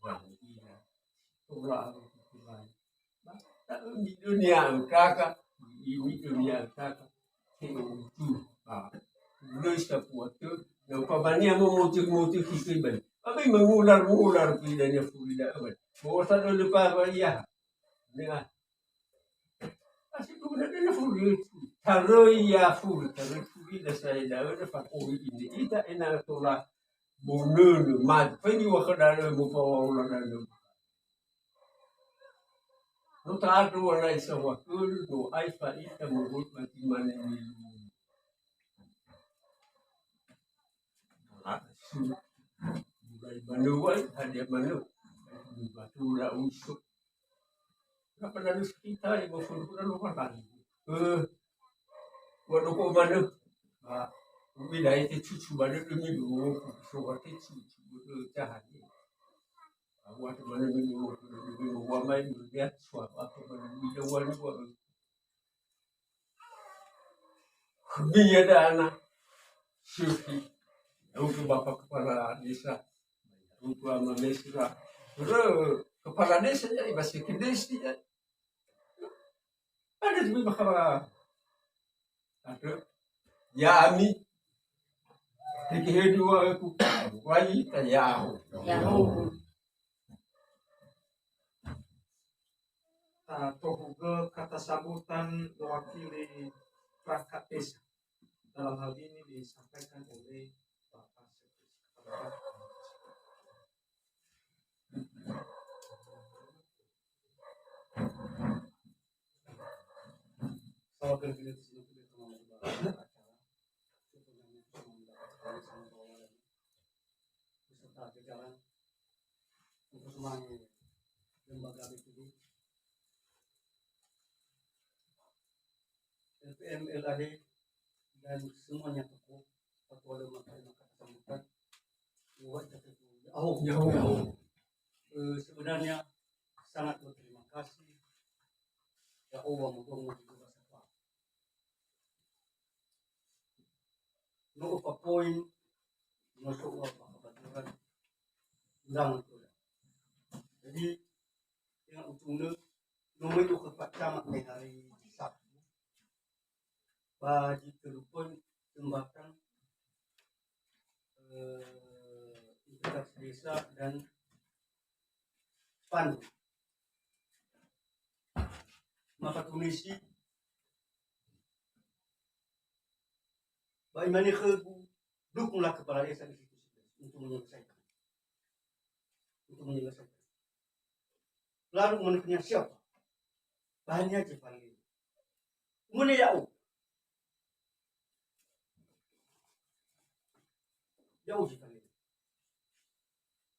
wah iya orang di dunia kakak ini dunia tak itu nulis kapuat tu, nampak banyak memujuk kita balik. Apa mengular pidanya furida abad. Bawa satu lupa apa ya? Dengar. Asyik tu benda dia furida. Kalau ia furida saya dah ada fakoi ini. Ita enak tola bunun mad. Pergi wakadana mupawa uladana. No tahu wala isa wakul no ay faita murut mati mana ni. Mulai manual ada manu. Batu dah usuk. Apa dah kita ibu furura lupa kan? Waduh kau mana? Wilayah itu cucu mana demi dulu. Sobat itu cucu jahat. Waktu mana minggu wamai melihat suara apa mana bidawan buat kami ada anak Syufi untuk bapak kepala desa untuk ama mesra kepala desa jadi masih kedes dia ada juga bakal ada ya ami dikira dua aku wajib tayahu tohuge kata sambutan mewakili perangkat desa. Dalam hal ini disampaikan oleh Bapak Sekretaris. beserta jajaran untuk semuanya lembaga BPD, LPM, LAD, dan semuanya tokoh ketua lembaga sambutan. Sebenarnya sangat berterima kasih ya Allah mudong juga sapa. No apa poin masuk apa kebetulan undang itu. Jadi yang ujungnya nomor itu kepat camat di hari Sabtu. Bagi telepon jembatan Integrasi Desa dan Pandu. Maka komisi bagaimana dukunglah kepala desa di situ untuk menyelesaikan. Lalu menurutnya siapa? Bahannya Jepang. Kemudian jauh Jepang.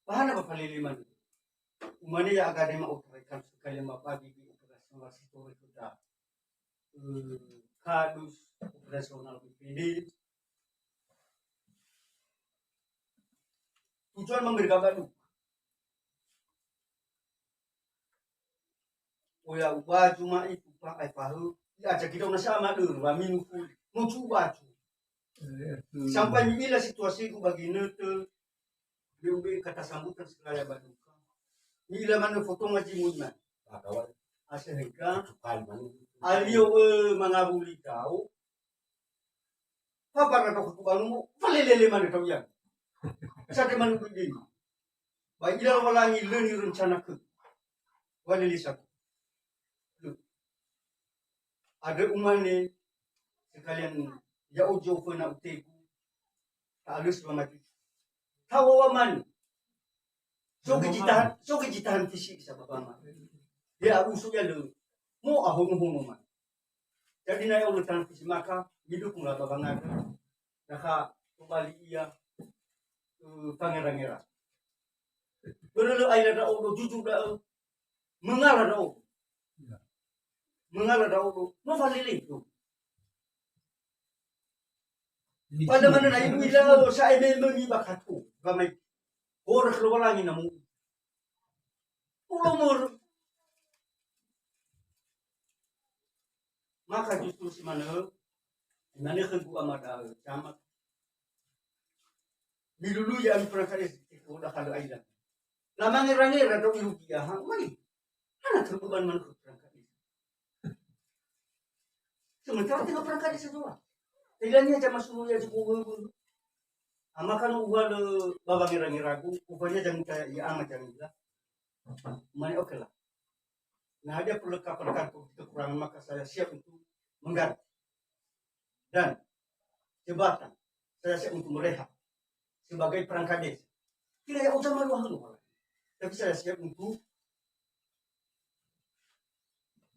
Bahan apa paliliman? Umane ya agak mau utarakan sekali pagi di operasional situ sudah kadus operasional BPD. Tujuan memberi kabar dulu. Oya ubah cuma itu pakai pahu. Ya aja kita sama dulu. Amin mau coba. Sampai bila situasi itu bagi netel. BUB kata sambutan sekali baduka. Bila mana foto ngaji muna. Asyika. Alio mangabuli kau. Apa kata aku bangun? Palelele mana kau yang? Sate mana begini? Baik bila walangi leni rencana ke. Walilisak. Ada umane sekalian jauh pernah uteku. Tak halus mati. Tawaman. So kejitahan fisik sa baba. Dia usuknya le. Mo ahong man. Jadi na yung tahan fisik maka hidup mula babangan. Naka kembali iya pangerang-era. Pero ay na daw jujur daw. Mengalah daw. Mo falili to. Pada mana na ibu ilaw sa email mengibakat ko. Gamay oras luwalangin na mo. Ulumur. Maka justru si mana kan ku amada camat. Bilulu ya ang perangkat itu dah kalau aidan. Lamang ngira-ngira daw irupiah. May. Anak terbeban man ko perangkat itu. Sementara tengah perangkat itu doang. Tidaknya jam masuk ya cukup. Amakan ubah le babang ngira-ngira ku. Upanya jangan kayak ya amat jangan gila. Mana oke lah. Nah ada perlengkapan kekurangan maka saya siap untuk mengganti. Dan jabatan saya siap untuk merehab sebagai perangkat desa. Tidak yang utama luar. Tapi saya siap untuk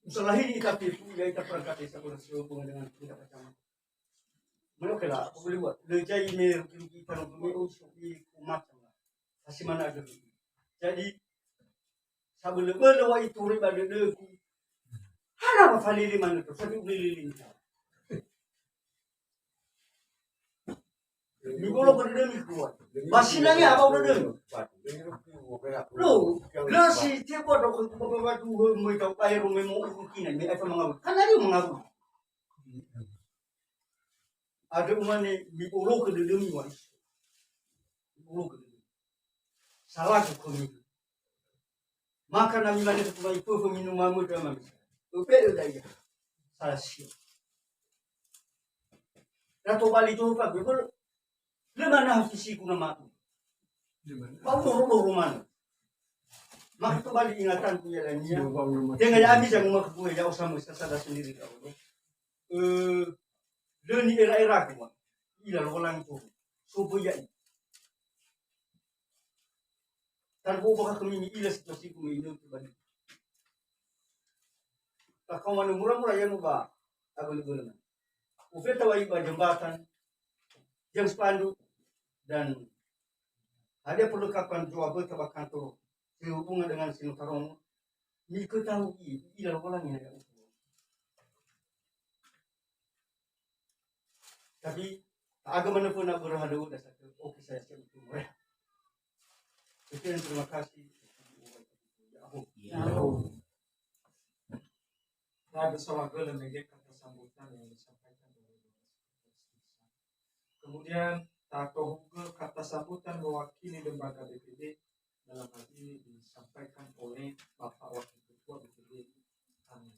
usaha ini KPU yaitu perangkat desa berhubungan dengan tingkat kecamatan. Mana oke lah, boleh buat. Lejai ini kita mempunyai unsur di umat kasih mana ada. Jadi sebelum berlawa itu riba dulu. Hana apa falili mana tu? Satu beli lima. Minggu lo kerja ni kuat. Basinanya apa udah dulu? Lo si tiap orang waktu mereka air rumah mau kinan, mereka mengabul. Kan ada mengabul. Ada umat ni biolo kerja demi waris. Biolo kerja. Salah tu kami. Maka nami mana tu mai pun minum mamu tu mami. Upel dah ya. Salah siap. Dato balik tu pak betul. Le mana fisik ku nama tu. Bau rumah. Maka kembali ingatanku ya lainnya. Jangan habis yang mengaku ya usah sadar sendiri kau. Deni era-era ku. Ila lolang tu. Subuh ya. Tanpa bakal kami ila situasi ku ini tu bani. Tak kau mana murah-murah yang ubah. Aku liburan. Ufeta wa iba jembatan yang spanduk dan ada perlengkapan jual bertabak kantor sehubungan dengan Sinotarono. Ni ketahui ila lolang ya. Tapi agama mana pun nak berhadu dah satu. Okey saya siap itu murah. Sekian terima kasih. Ada seorang lembaga kata sambutan yang disampaikan oleh kemudian Tato Hugo kata sambutan mewakili lembaga BPD dalam hal ini disampaikan oleh Bapak Wakil Ketua BPD kami.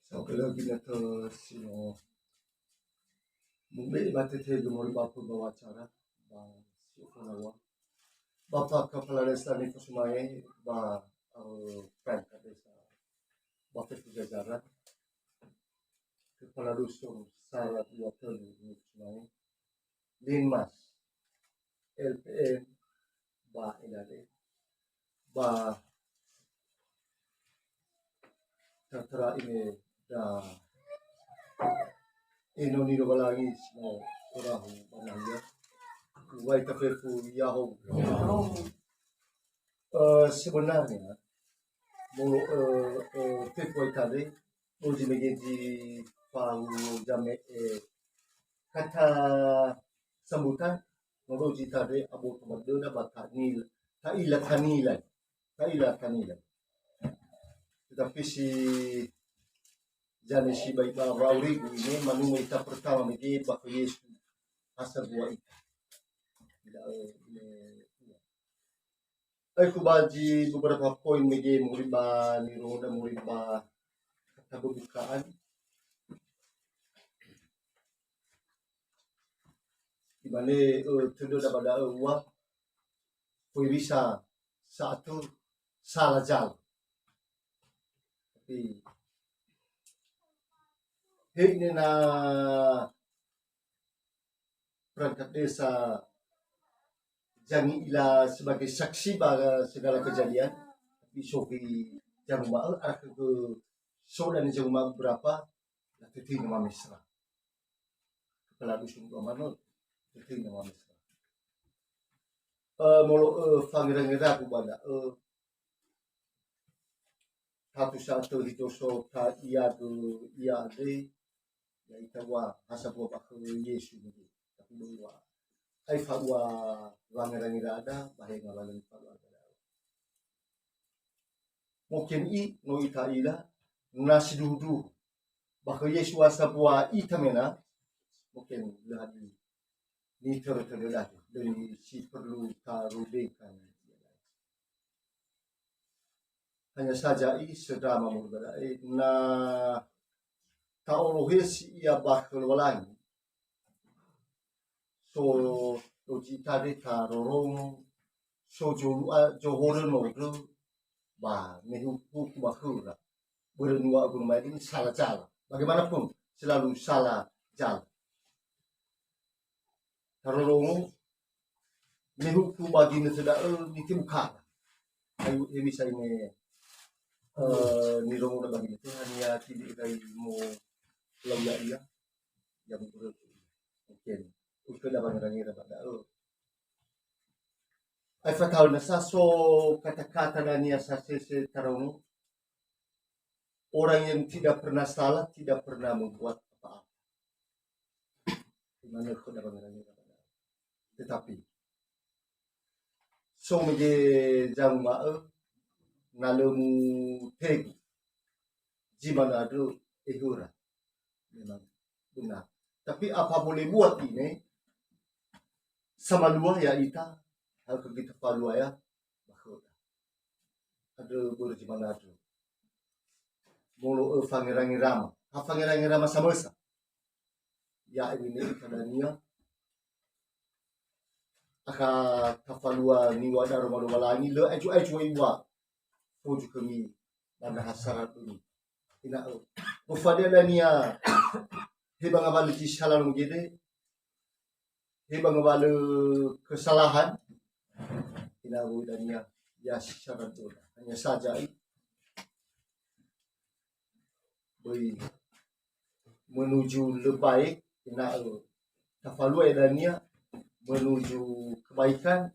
So kalau kita tu sino mungkin baca gemar bapa bawa cara bang siapa nawa bapa kepala desa ni Kusumai ba perangkat desa bapa Jajaran kepala dusun salah dua tahun ni Kusumai Linmas LPM ba ilade ba tertera ini dah Inoni do lagi no orahu banaya. Wai kapeku yaho. Sebenarnya mulu peku tadi uji menjadi pau jame kata sambutan mulu uji tadi abu kemudian bakat nil tak ilah kanilan tetapi si Jani si baik bauri ini manu kita pertama lagi bahawa Yesus asal buat itu. Aku baji beberapa poin lagi muriba niro dan muriba kata pembukaan. Di mana terdapat pada uang poin bisa satu salah jalan. Tapi ini na perangkat desa jangan ila sebagai saksi pada segala kejadian. Tapi sofi jangan mahu arah ke sodan jangan mahu berapa nanti nama mesra. Kepala dusun mana nanti nama mesra. Molo pangeran aku pada satu itu so ta iya de ya itawa asa buat aku Yesus ni tapi bawa ai fatwa wangira ada bahaya ngalan fatwa ada mungkin no ita ila nasi dudu bahwa Yesus asa buat itamena mungkin lagi ni terdedah dari si perlu tarudekan hanya saja sedang memulai na taolohis ia bakal walang so logika de tarorong so johoran model ba mehuku bakura bernua gunung ini salah jalan bagaimanapun selalu salah jalan tarorong mehuku bagi tidak ditimka ayo bisa ini nirong na bagi itu hanya tidak dari mo lawya iya yang berut mungkin udah dapat ngira pada ay fatao na sa so kata-kata na niya sa sisi tarong orang yang tidak pernah salah tidak pernah membuat apa-apa dimana ko dapat ngira pada tetapi so menjadi jang ma'e nalamu tegu jimana ada ehura memang benar tapi apa boleh buat ini sama luar ya ita hal kita palua ya bahwa ada berjimana ada mulu fangirangi rama sama sa ya ini kadania aka kafalua ni wada romano malani le eju iwa foju kami banda hasarat ini ina bufadela nia hebang abal kishalan mugede hebang abal kesalahan ina budania ya syarat tu hanya saja menuju lebih ina kafalua edania menuju kebaikan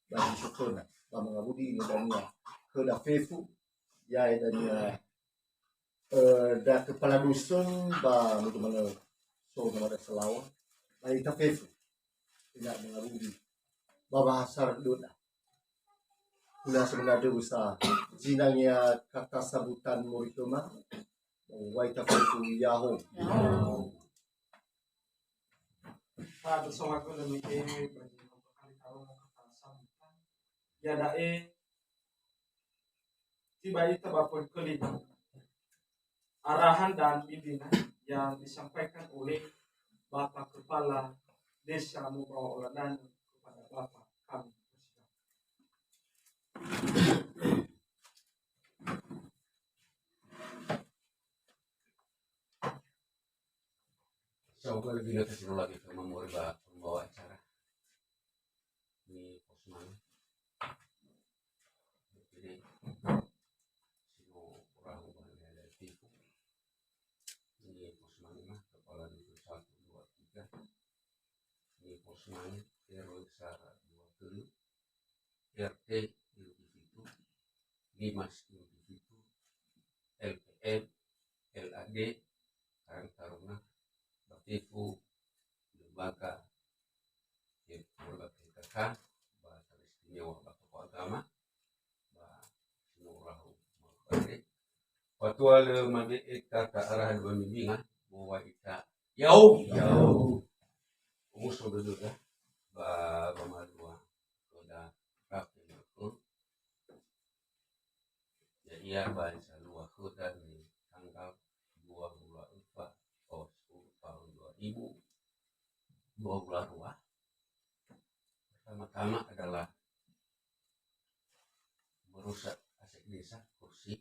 bagi syukur bagi mengabudi ini dania kedah fefu ya dania dah kepala dusun ba bagaimana so kepada selawat baik ta fefu tidak mengabudi bahasa dona kula sebenarnya usaha jinanya kata sabutan muridoma waita fefu yaho Pada soal ko demi bagi kali kalau kekerasan ya dae tiba itu bapak kelima arahan dan bimbingan yang disampaikan oleh Bapak Kepala Desa Mubawa Oladan kepada Bapak kami. Coba lebih dekat lagi ke membawa acara di Posman. Jadi semua orang ada tipu di Posman mah kepala dusun 1, 2, 3 di Posman RW Sara 20 RT di situ Dimas di situ LPM LAD Karang Taruna Batifu lembaga berbagai kakak bahasa istimewa bapak agama bah semua orang mengerti fatwa le mandi kata arahan bimbingan bahwa kita jauh musuh dulu dah bah pemadua sudah rapi betul jadi ya bahasa luar kota di tanggal 24 tahun 2022 pertama-tama adalah merusak aset desa kursi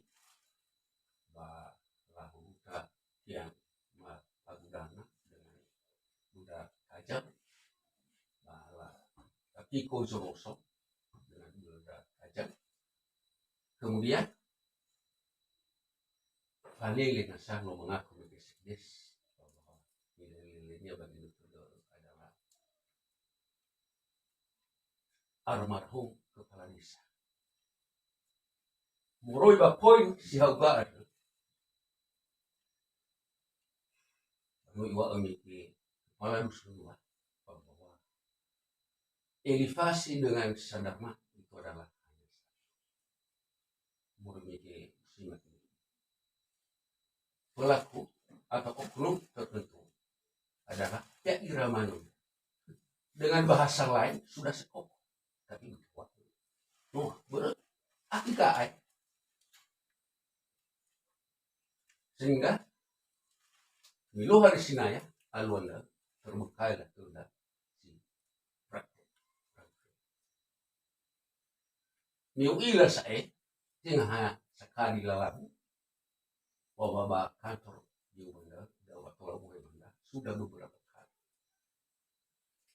lahu yang agudana dengan budak tajam tapi kozoroso dengan budak tajam kemudian paling nasa lo mengaku des nilai-nilainya bagi itu adalah almarhum kepala desa. Muroi ba poin si hauga ada. Lalu iwa amiki kepala dusun bahwa elevasi dengan sadama itu adalah muroi simak pelaku atau oknum tertentu adalah ya iramanu dengan bahasa lain sudah sekok tapi kuat berat akikai sehingga milo hari sinaya alwanda terbukai lah tunda si praktek miu ila sae tingah sekali lalu bahwa kantor di Banda Dawa Tolong Banda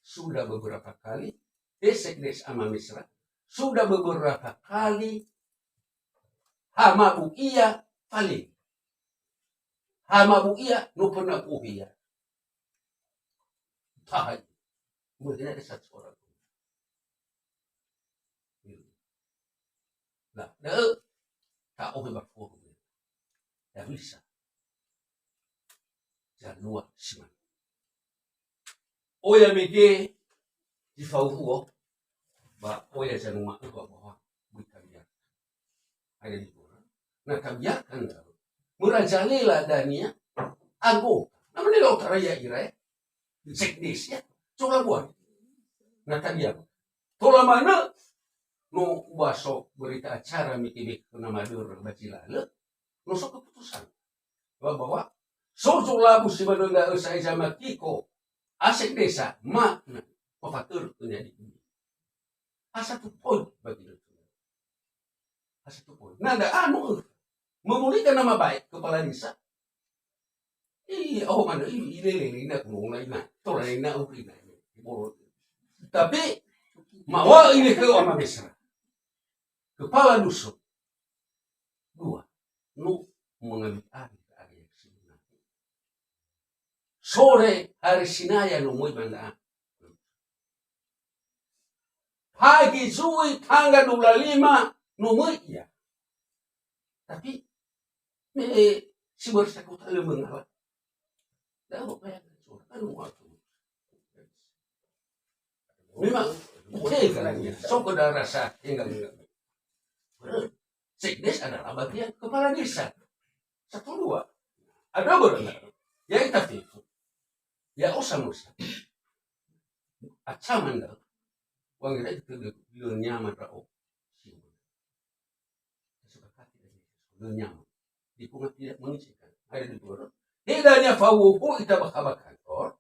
sudah beberapa kali Desekdes ama Misra sudah beberapa kali hama buia paling hama buia no pernah buia tahan mungkin ada satu orang nah tak oke berforum tak bisa janua siman oya mege di fauhuo ba oya janua itu bahwa bukan dia ada di sana nah kabiakan merajalela dania anggota namanya lo karaya ira sekdes ya coba buat nah kabiak tola mana no baso berita acara mikibik nama dur bacilale nusuk keputusan bahwa Sojo labu si badonda usai sama kiko. Asik desa makna pefatur menjadi ini. Satu poin bagi itu. Satu poin. Nada anu memulihkan nama baik kepala desa. Oh mana ini aku mau lain tolong ina urina. Tapi mawa ini ke orang besar. Kepala dusun. Dua. Nu mengambil alih ke area sebenarnya. Sore hari Sinaya nu mau banda. Pagi Zui tanggal 25 nu mau ya. Tapi si bersa kota lu mengalah. Dah apa yang kan waktu. Memang boleh kalanya. Sok ada rasa enggak. Sekdes adalah bagian kepala desa. 1, 2. Ada berenang. Ya kita tipu. Ya usah-usah. Acaman dah. Wang kita itu nyaman rao. Sepakati dari nyaman. Dipungat tidak mengizinkan. Ada di luar. Tidaknya fawuhu kita bakal kantor.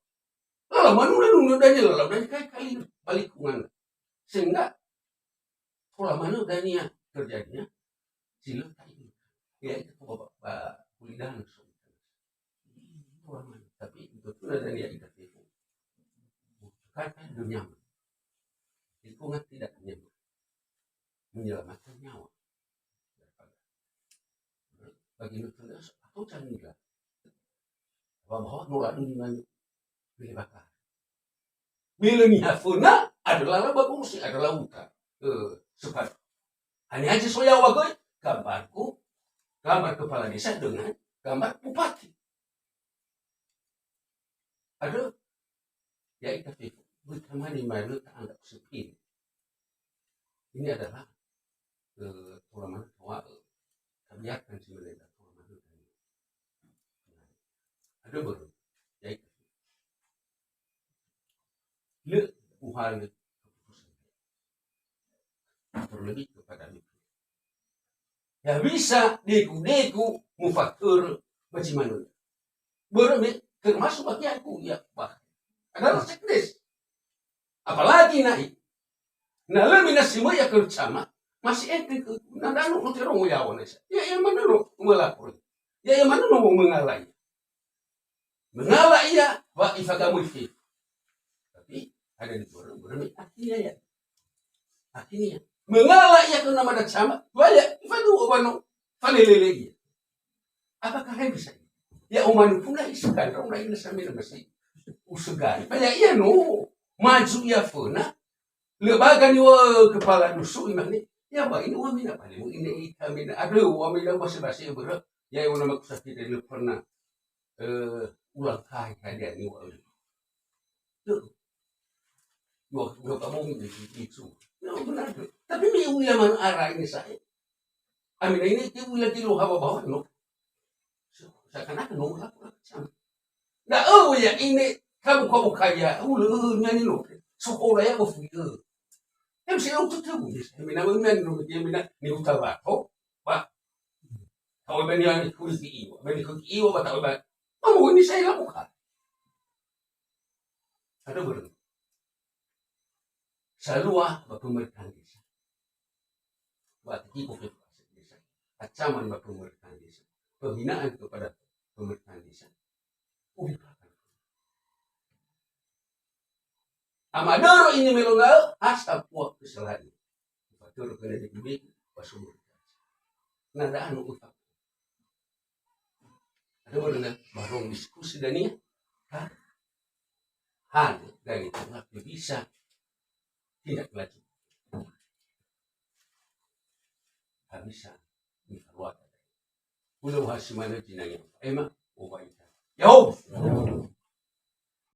Lalu mana danya lalu dari kali balik kungan. Sehingga pola mana danya terjadinya sila tadi. Ya itu bapak kulidan tapi itu pun ada yang kita tipu. Kata dunia lingkungan tidak nyaman, menyelamatkan nyawa. Bagi nutrisi atau canggih, bahwa nolak dengan pilih bakar. Milenia funa adalah bagus, adalah muka. Sepat. Hanya aja soya wagoy gambarku, gambar kepala desa dengan gambar bupati. Ada ya itu tipu. Bukan di mana anggap sepi. Ini adalah ulama tua biarkan sebenarnya ulama itu. Ada baru ya itu. Le uhal keputusan. Terlebih kepada itu. Ya bisa deku mufakur bagaimana. Berarti termasuk bagianku ya bah. Adalah sekdes. Apalagi naik. Nah lebih nasi ya kerjama masih ente ke nada lu terong ya wanesa. Ya yang mana lu melapor. Ya yang mana lu mau mengalai. Mengalai ya wa ifagamu fi. Tapi ada di orang akhirnya ya. Akhirnya mengalai ya ke nama dak sama. Banyak ifadu obano falelele ya. Apakah yang bisa? Ya umanu pula isukan orang lain sambil masih usugan. Banyak ya no. Maju ya funa lebaga ni kepala dusun ini ya ba ini wa mina paling ini kami ada wa mina basa-basa berat ya yang nama kusakit dari pernah ulang kali hadiah ni wa tuh gua kamu itu ya benar tapi ni ulama arah ini saya amin ini dia ulah kilo hawa bawah no seakan-akan no lah nah ya ini kamu kaya, nyanyi lo. Sekolah ya ofi. Em sih untuk tu, mina lo dia mina ni utara. Oh, pak. Kau benda ni kulit iwa, benda kulit iwa batau bat. Kamu ini saya lakukan. Ada berapa? Salua pemerintahan desa. Buat ibu desa. Ancaman pemerintahan desa. Pembinaan kepada pemerintahan desa. Amadoro ini melonggal asal puak kesalahan. Fatur kena dibeli pasumur. Nada anu utang. Ada mana barong diskusi dan ini hal dari tengah bisa tidak lagi. Tak bisa diperlukan. Pulau hasimana jinanya. Emang obaita. Yo.